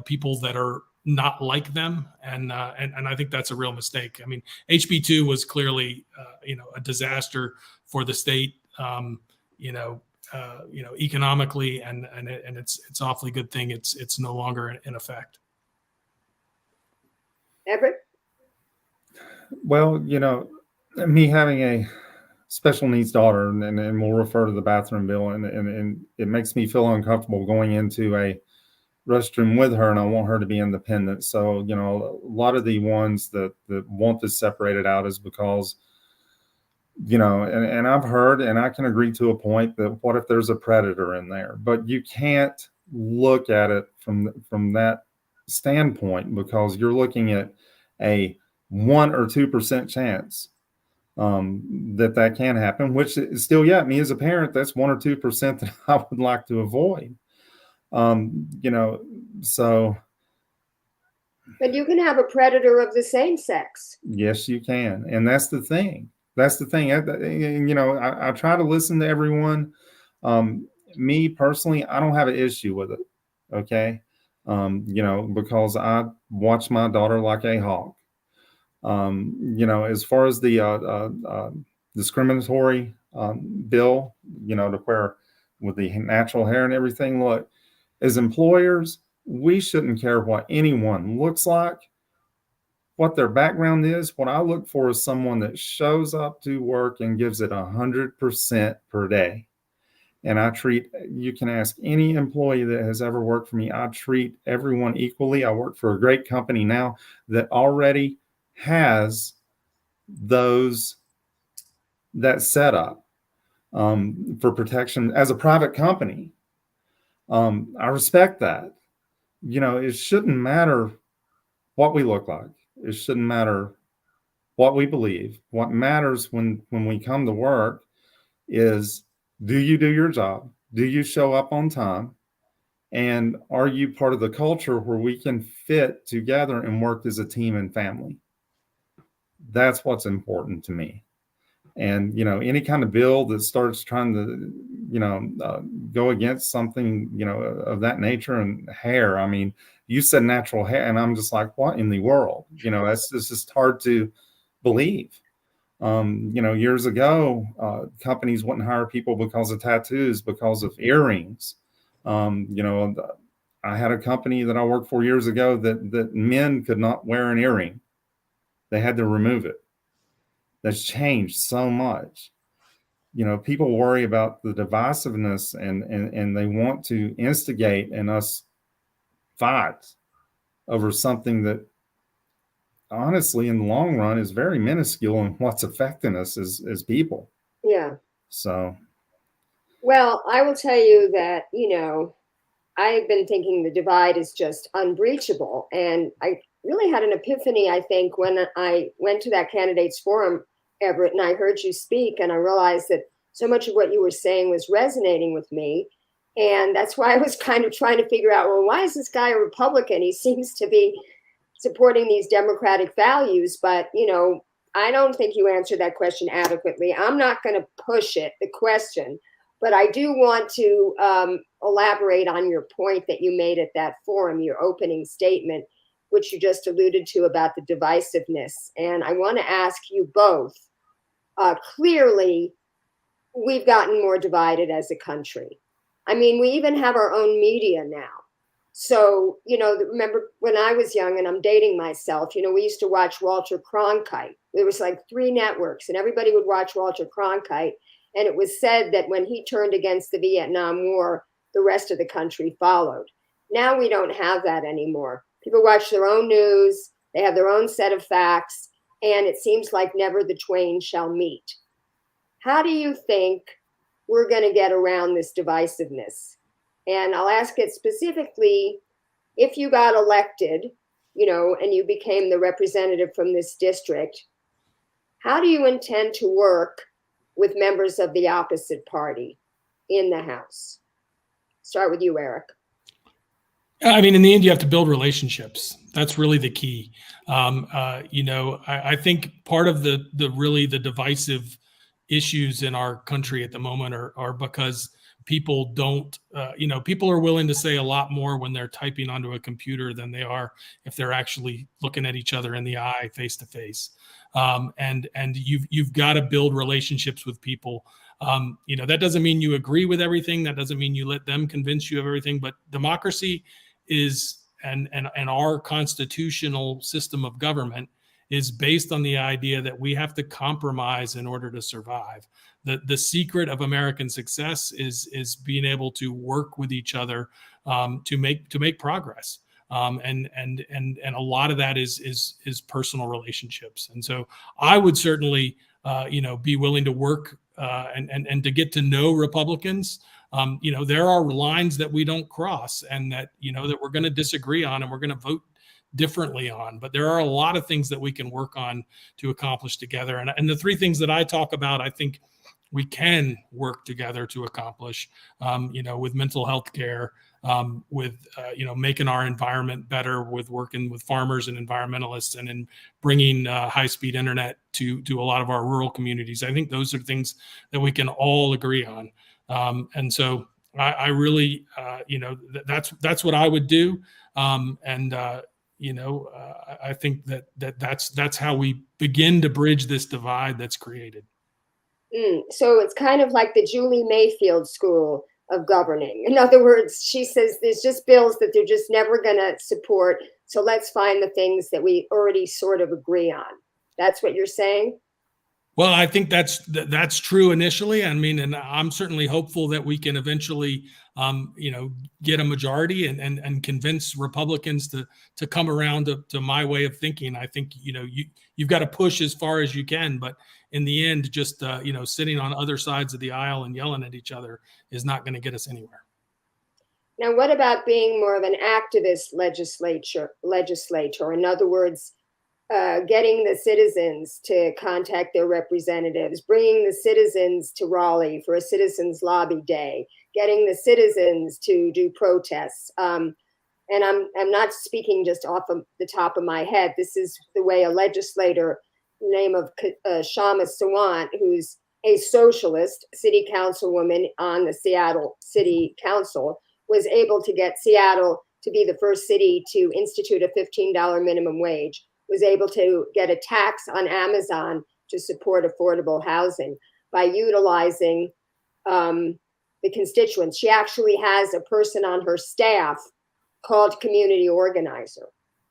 people that are not like them. And I think that's a real mistake. I mean, HB2 was clearly, a disaster for the state, economically, and it's awfully good thing it's no longer in effect. Everett? Well, me having a special needs daughter, and we'll refer to the bathroom bill, and it makes me feel uncomfortable going into a restroom with her, and I want her to be independent. So, a lot of the ones that want this separated out is because and I've heard, and I can agree to a point, that what if there's a predator in there? But you can't look at it from that standpoint, because you're looking at a 1 or 2% chance that can happen, which is still, me as a parent, that's 1 or 2% that I would like to avoid. So. But you can have a predator of the same sex. Yes, you can. And that's the thing. I try to listen to everyone. Me personally, I don't have an issue with it. Okay. Because I watch my daughter like a hawk. As far as the discriminatory bill, to where with the natural hair and everything, look, as employers, we shouldn't care what anyone looks like, what their background is. What I look for is someone that shows up to work and gives it 100% per day. And you can ask any employee that has ever worked for me, I treat everyone equally. I work for a great company now that already has that setup for protection as a private company. I respect that. It shouldn't matter what we look like. It shouldn't matter what we believe. What matters when we come to work is, do you do your job? Do you show up on time? And are you part of the culture where we can fit together and work as a team and family? That's what's important to me. And, any kind of bill that starts trying to, go against something, of that nature, and hair. I mean, you said natural hair, and I'm just like, what in the world? It's just hard to believe. Years ago, companies wouldn't hire people because of tattoos, because of earrings. I had a company that I worked for years ago that men could not wear an earring. They had to remove it. That's changed so much. People worry about the divisiveness and they want to instigate in us fight over something that honestly, in the long run, is very minuscule in what's affecting us as people. Yeah. So. Well, I will tell you that, I've been thinking the divide is just unbreachable. And I really had an epiphany, I think, when I went to that candidates forum, Everett, and I heard you speak, and I realized that so much of what you were saying was resonating with me. And that's why I was kind of trying to figure out, well, why is this guy a Republican? He seems to be supporting these democratic values, but, I don't think you answered that question adequately. I'm not going to push the question, but I do want to elaborate on your point that you made at that forum, your opening statement, which you just alluded to about the divisiveness. And I want to ask you both, clearly, we've gotten more divided as a country. I mean, we even have our own media now. So, remember when I was young, and I'm dating myself, we used to watch Walter Cronkite. There was like 3 networks, and everybody would watch Walter Cronkite. And it was said that when he turned against the Vietnam War, the rest of the country followed. Now we don't have that anymore. People watch their own news. They have their own set of facts. And it seems like never the twain shall meet. How do you think we're going to get around this divisiveness? And I'll ask it specifically, if you got elected, and you became the representative from this district, how do you intend to work with members of the opposite party in the House? Start with you, Eric. I mean, in the end, you have to build relationships. That's really the key. I think part of the divisive issues in our country at the moment are because people don't, people are willing to say a lot more when they're typing onto a computer than they are if they're actually looking at each other in the eye, face to face. And you've got to build relationships with people. That doesn't mean you agree with everything. That doesn't mean you let them convince you of everything. But democracy is, and our constitutional system of government is based on the idea that we have to compromise in order to survive. The secret of American success is being able to work with each other to make progress. And a lot of that is personal relationships. And so I would certainly be willing to work and to get to know Republicans. There are lines that we don't cross, and that that we're going to disagree on, and we're going to vote differently on. But there are a lot of things that we can work on to accomplish together. And the three things that I talk about, I think we can work together to accomplish, with mental health care, with, making our environment better, with working with farmers and environmentalists, and in bringing high-speed internet to a lot of our rural communities. I think those are things that we can all agree on. And so I really, that's what I would do. I think that's how we begin to bridge this divide that's created. So it's kind of like the Julie Mayfield school of governing. In other words, she says there's just bills that they're just never going to support. So let's find the things that we already sort of agree on. That's what you're saying? Well, I think that's true initially. I mean, and I'm certainly hopeful that we can eventually, get a majority and convince Republicans to come around to my way of thinking. I think, you've got to push as far as you can, but in the end, just, sitting on other sides of the aisle and yelling at each other is not going to get us anywhere. Now, what about being more of an activist legislator? In other words, getting the citizens to contact their representatives, bringing the citizens to Raleigh for a citizens lobby day, getting the citizens to do protests. And I'm not speaking just off of the top of my head. This is the way a legislator, name of Shama Sawant, who's a socialist city councilwoman on the Seattle City Council, was able to get Seattle to be the first city to institute a $15 minimum wage, was able to get a tax on Amazon to support affordable housing by utilizing the constituents. She actually has a person on her staff called community organizer.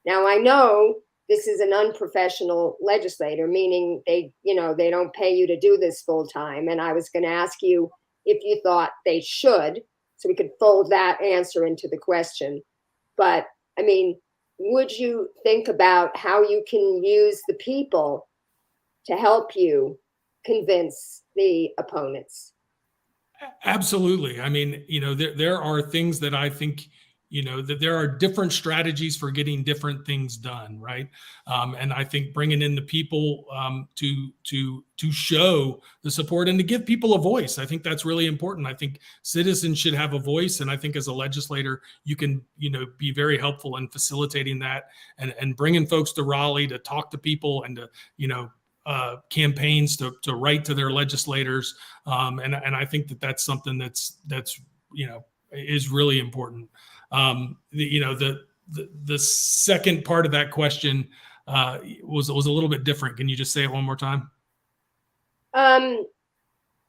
Now, I know this is an unprofessional legislator, meaning they don't pay you to do this full time. And I was going to ask you if you thought they should, so we could fold that answer into the question. But I mean, would you think about how you can use the people to help you convince the opponents? Absolutely. I mean, there are things that I think, that there are different strategies for getting different things done, right? And I think bringing in the people to show the support and to give people a voice, I think that's really important. I think citizens should have a voice, and I think as a legislator, you can, be very helpful in facilitating that and bringing folks to Raleigh to talk to people and to, campaigns to write to their legislators, and I think that's something that's is really important. The second part of that question was a little bit different. Can you just say it one more time?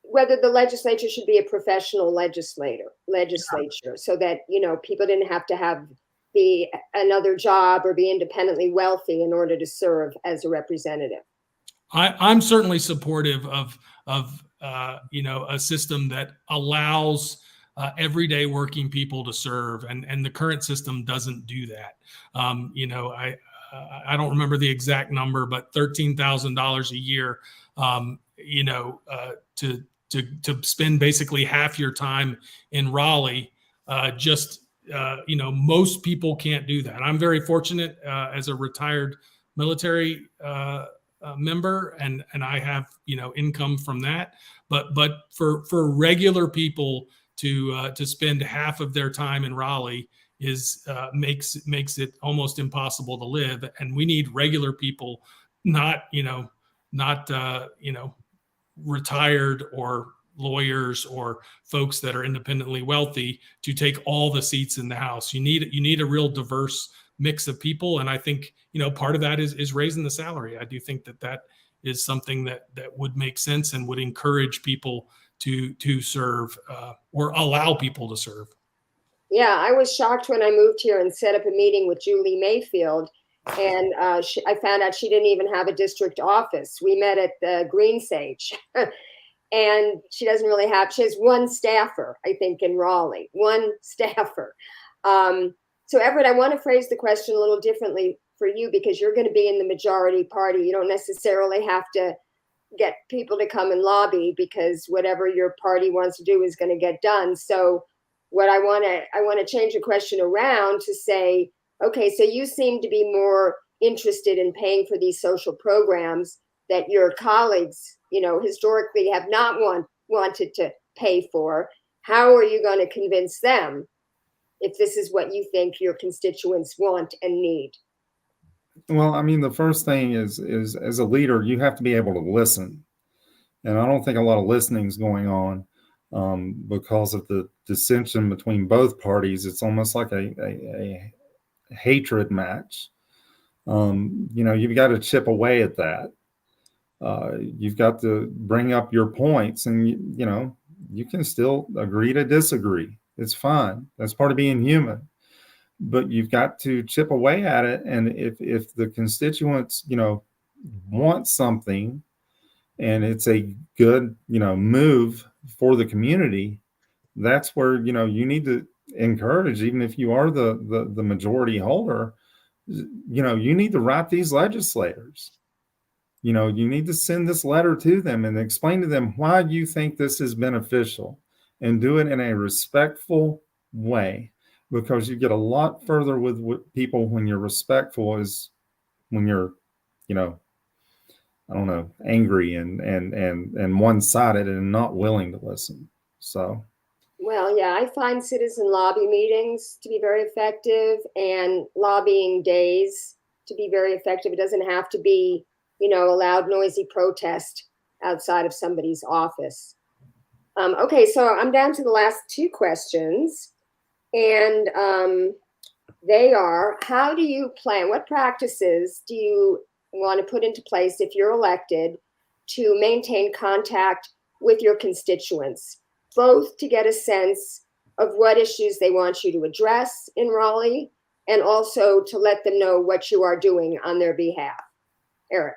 Whether the legislature should be a professional legislature, so that people didn't have to be another job or be independently wealthy in order to serve as a representative. I'm certainly supportive of a system that allows everyday working people to serve, and the current system doesn't do that. I don't remember the exact number, but $13,000 a year, to spend basically half your time in Raleigh, most people can't do that. I'm very fortunate as a retired military member, and I have income from that. But for regular people to spend half of their time in Raleigh makes it almost impossible to live. And we need regular people, not retired or lawyers or folks that are independently wealthy to take all the seats in the House. You need a real diverse mix of people. And I think, part of that is raising the salary. I do think that is something that would make sense and would encourage people to serve or allow people to serve. Yeah, I was shocked when I moved here and set up a meeting with Julie Mayfield, and I found out she didn't even have a district office. We met at the Green Sage, and she has one staffer, I think, in Raleigh, one staffer. So Everett, I want to phrase the question a little differently for you, because you're going to be in the majority party. You don't necessarily have to get people to come and lobby, because whatever your party wants to do is going to get done. So what I want to change the question around to say, okay, so you seem to be more interested in paying for these social programs that your colleagues, historically have not wanted to pay for. How are you going to convince them if this is what you think your constituents want and need? Well, I mean, the first thing is as a leader, you have to be able to listen. And I don't think a lot of listening is going on because of the dissension between both parties. It's almost like a hatred match. You've got to chip away at that. You've got to bring up your points, and you can still agree to disagree. It's fine. That's part of being human. But you've got to chip away at it. And if the constituents, want something, and it's a good, move for the community, that's where, you need to encourage, even if you are the majority holder, you need to write these legislators. You need to send this letter to them and explain to them why you think this is beneficial, and do it in a respectful way, because you get a lot further with people when you're respectful is when you're, I don't know, angry and one-sided and not willing to listen. So. Well, yeah, I find citizen lobby meetings to be very effective, and lobbying days to be very effective. It doesn't have to be, a loud, noisy protest outside of somebody's office. Okay, so I'm down to the last two questions, and they are, how do you plan, what practices do you want to put into place if you're elected to maintain contact with your constituents, both to get a sense of what issues they want you to address in Raleigh, and also to let them know what you are doing on their behalf? Eric.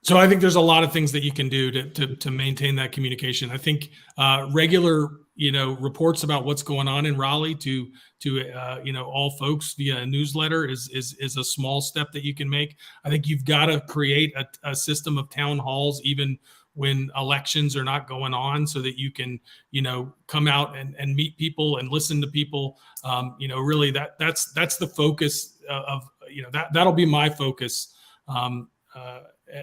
So I think there's a lot of things that you can do to maintain that communication. I think regular, reports about what's going on in Raleigh to all folks via a newsletter is a small step that you can make. I think you've got to create a system of town halls, even when elections are not going on, so that you can, come out and meet people and listen to people. Really that's the focus of, that'll be my focus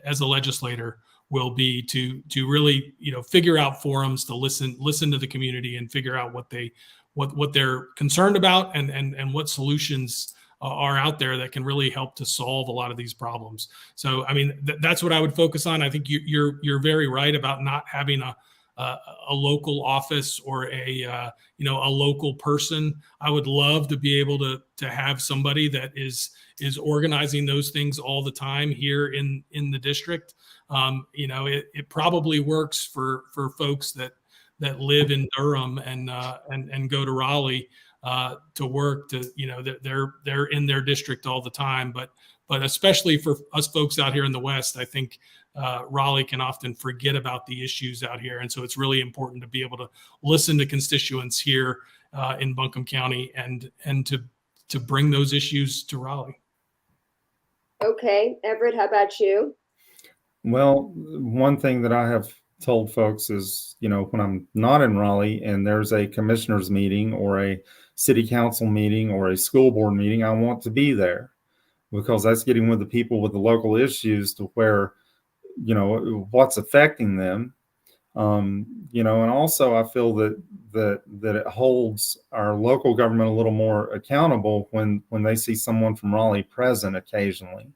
as a legislator, will be to really, figure out forums to listen to the community and figure out what they're concerned about and what solutions are out there that can really help to solve a lot of these problems. So, I mean, that's what I would focus on. I think you're very right about not having a local office or a local person. I would love to be able to have somebody that is organizing those things all the time here in the district. It probably works for folks that live in Durham and go to Raleigh to work, they're in their district all the time. But especially for us folks out here in the West, I think Raleigh can often forget about the issues out here. And so it's really important to be able to listen to constituents here in Buncombe County and to bring those issues to Raleigh. Okay, Everett, how about you? Well, one thing that I have told folks is, when I'm not in Raleigh and there's a commissioners meeting or a city council meeting or a school board meeting, I want to be there, because that's getting with the people with the local issues to where, what's affecting them. And also I feel that it holds our local government a little more accountable when they see someone from Raleigh present occasionally.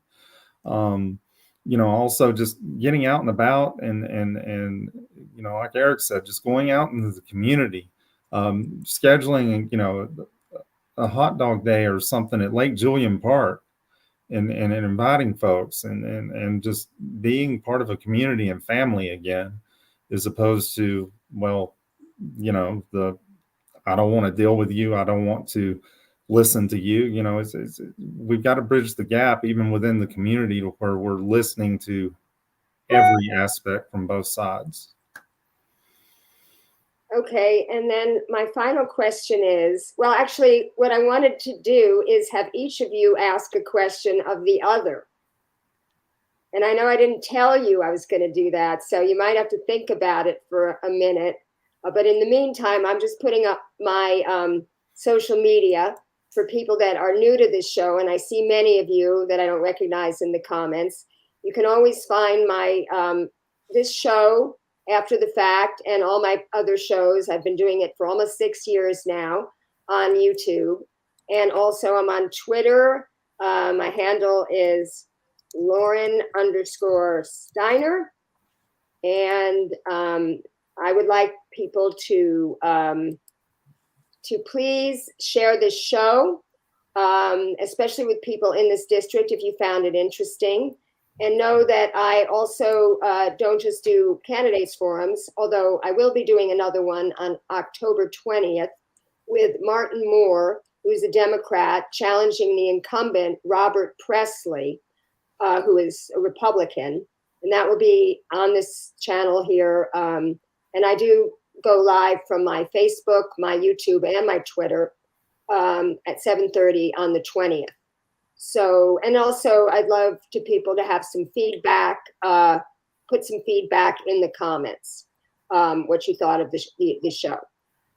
Also just getting out and about and like Eric said, just going out into the community, scheduling, a hot dog day or something at Lake Julian Park and inviting folks and just being part of a community and family again, as opposed to, I don't want to deal with you. I don't want to listen to you. We've got to bridge the gap even within the community to where we're listening to every aspect from both sides. Okay, and then my final question is, well, actually, what I wanted to do is have each of you ask a question of the other. And I know I didn't tell you I was going to do that, so you might have to think about it for a minute. But in the meantime, I'm just putting up my social media for people that are new to this show. And I see many of you that I don't recognize in the comments. You can always find my this show after the fact and all my other shows. I've been doing it for almost 6 years now on YouTube. And also I'm on Twitter. My handle is Lauren_Steiner. And I would like people to please share this show, especially with people in this district if you found it interesting. And know that I also don't just do candidates forums, although I will be doing another one on October 20th with Martin Moore, who's a Democrat, challenging the incumbent, Robert Presley, who is a Republican. And that will be on this channel here. And I do go live from my Facebook, my YouTube, and my Twitter at 7:30 on the 20th. So, and also I'd love to people to have some feedback, put some feedback in the comments, what you thought of the show.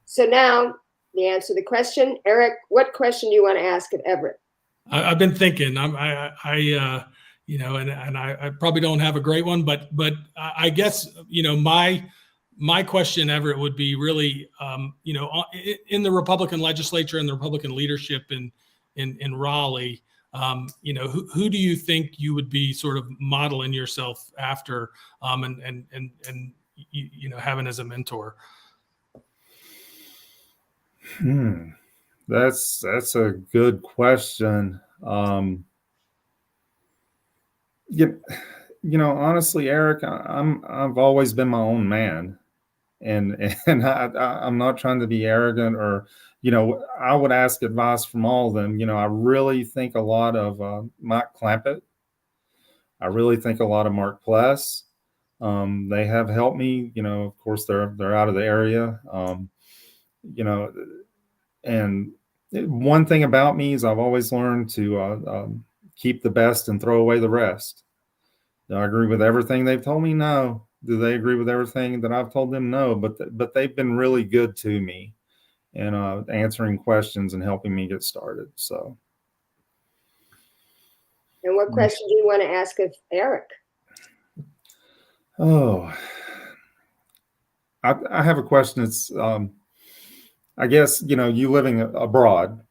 So now the answer to the question, Eric, what question do you want to ask of Everett? I've been thinking, I probably don't have a great one, but I guess, my question, Everett, would be really, in the Republican legislature and the Republican leadership in Raleigh, who do you think you would be sort of modeling yourself after, and having as a mentor? That's a good question. Honestly, Eric, I've always been my own man, and I'm not trying to be arrogant or, I would ask advice from all of them. I really think a lot of Mike Clampett. I really think a lot of Mark Pless. They have helped me. Of course, they're out of the area. And one thing about me is I've always learned to keep the best and throw away the rest. Do I agree with everything they've told me? No. Do they agree with everything that I've told them? No. But they've been really good to me and answering questions and helping me get started. So. And what question do you want to ask of Eric? Oh, I have a question. It's, I guess, you living abroad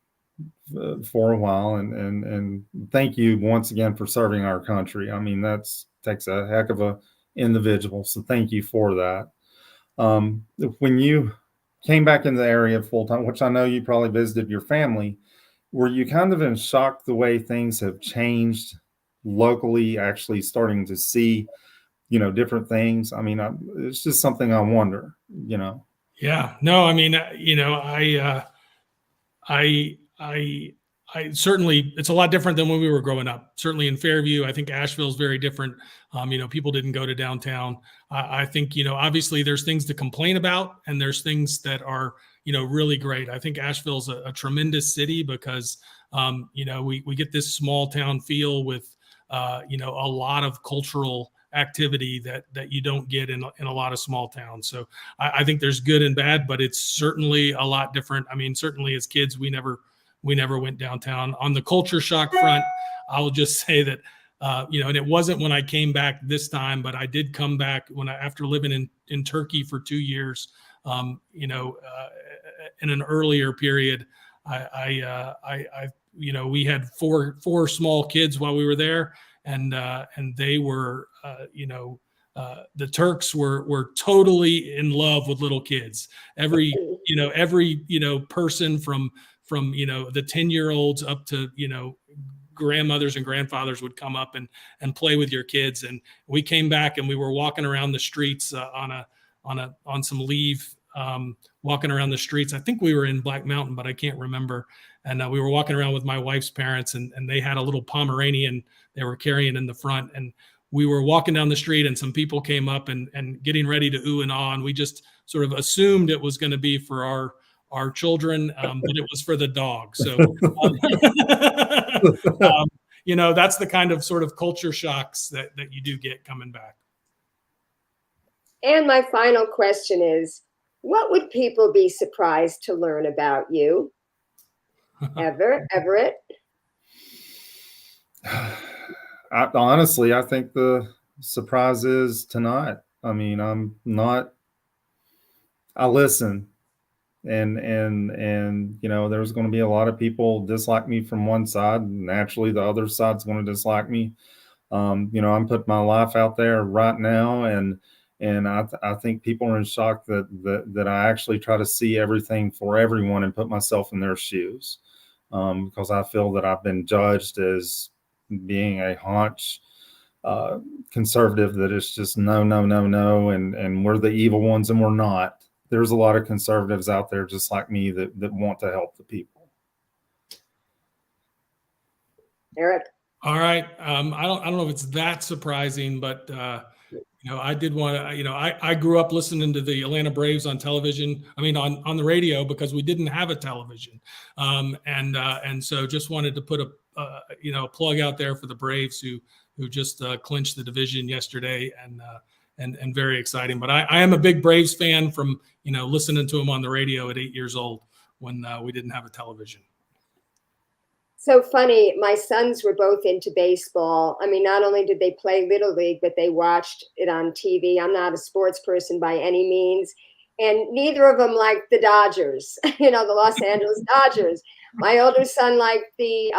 for a while, and thank you once again for serving our country. I mean, takes a heck of a individual. So thank you for that. When you came back in the area full time, which I know you probably visited your family, were you kind of in shock the way things have changed locally, actually starting to see, different things? I mean, it's just something I wonder, Yeah, no, I mean, I certainly, it's a lot different than when we were growing up. Certainly in Fairview, I think Asheville is very different. People didn't go to downtown. I think, obviously there's things to complain about and there's things that are, really great. I think Asheville's a tremendous city because, we get this small town feel with, a lot of cultural activity that you don't get in a lot of small towns. So I think there's good and bad, but it's certainly a lot different. I mean, certainly as kids, we never went downtown. On the culture shock front, I'll just say that, and it wasn't when I came back this time, but I did come back after living in Turkey for 2 years, in an earlier period. We had four small kids while we were there, and they were, the Turks were totally in love with little kids. Every person from the 10-year-olds up to, grandmothers and grandfathers would come up and play with your kids. And we came back and we were walking around the streets on some leave, walking around the streets. I think we were in Black Mountain, but I can't remember. And we were walking around with my wife's parents, and they had a little Pomeranian they were carrying in the front. And we were walking down the street and some people came up and getting ready to ooh and ah. And we just sort of assumed it was going to be for our children, but it was for the dog. So, that's the kind of sort of culture shocks that you do get coming back. And my final question is, what would people be surprised to learn about you? Everett? Honestly, I think the surprise is tonight. I mean, I listen, and there's going to be a lot of people dislike me from one side. Naturally, the other side's going to dislike me. I'm putting my life out there right now, and I think people are in shock that I actually try to see everything for everyone and put myself in their shoes, because I feel that I've been judged as being a haunch conservative, that it's just no, and we're the evil ones, and we're not. There's a lot of conservatives out there just like me that want to help the people. Eric? All right. I don't know if it's that surprising, but I did want to, I grew up listening to the Atlanta Braves on television. I mean, on the radio, because we didn't have a television. And so just wanted to put a plug out there for the Braves who just clinched the division yesterday, and very exciting. But I am a big Braves fan from, listening to them on the radio at 8 years old when we didn't have a television. So funny, my sons were both into baseball. I mean, not only did they play Little League, but they watched it on TV. I'm not a sports person by any means. And neither of them liked the Dodgers, the Los Angeles Dodgers. My older son liked the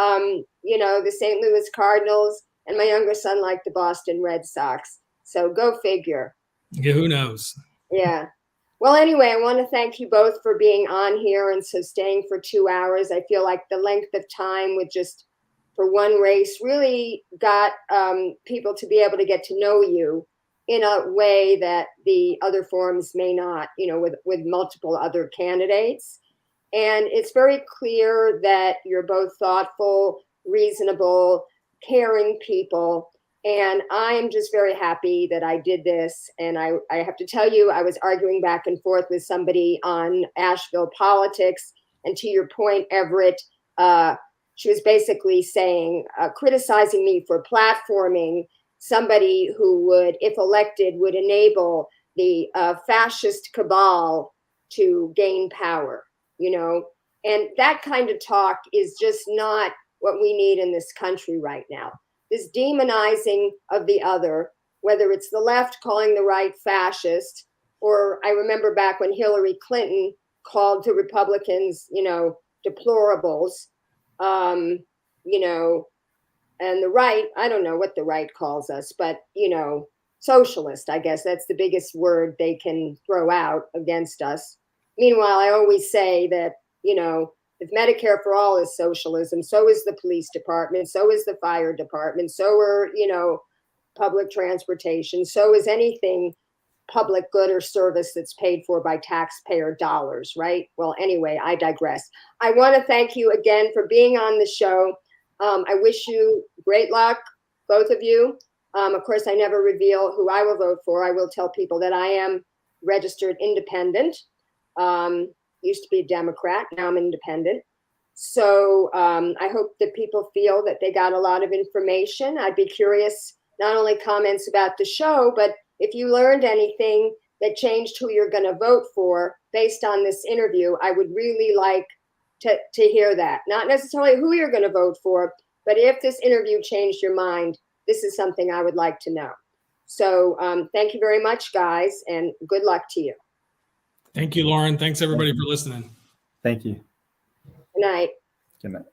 St. Louis Cardinals, and my younger son liked the Boston Red Sox. So go figure. Yeah, who knows? Yeah. Well, anyway, I want to thank you both for being on here and so staying for 2 hours. I feel like the length of time with just for one race really got people to be able to get to know you in a way that the other forums may not, with multiple other candidates. And it's very clear that you're both thoughtful, reasonable, caring people. And I am just very happy that I did this. And I have to tell you, I was arguing back and forth with somebody on Asheville politics. And to your point, Everett, she was basically saying, criticizing me for platforming somebody who would, if elected, would enable the fascist cabal to gain power, And that kind of talk is just not what we need in this country right now. This demonizing of the other, whether it's the left calling the right fascist, or I remember back when Hillary Clinton called the Republicans, deplorables, and the right, I don't know what the right calls us, but, socialist, I guess that's the biggest word they can throw out against us. Meanwhile, I always say that, if Medicare for all is socialism, so is the police department, so is the fire department, so are, public transportation, so is anything public good or service that's paid for by taxpayer dollars, right? Well, anyway, I digress. I want to thank you again for being on the show. I wish you great luck, both of you. Of course, I never reveal who I will vote for. I will tell people that I am registered independent. Used to be a Democrat, now I'm independent. So I hope that people feel that they got a lot of information. I'd be curious, not only comments about the show, but if you learned anything that changed who you're going to vote for based on this interview, I would really like to hear that. Not necessarily who you're going to vote for, but if this interview changed your mind, this is something I would like to know. So thank you very much, guys, and good luck to you. Thank you, Lauren. Thanks, everybody, for listening. Thank you. Good night. Good night.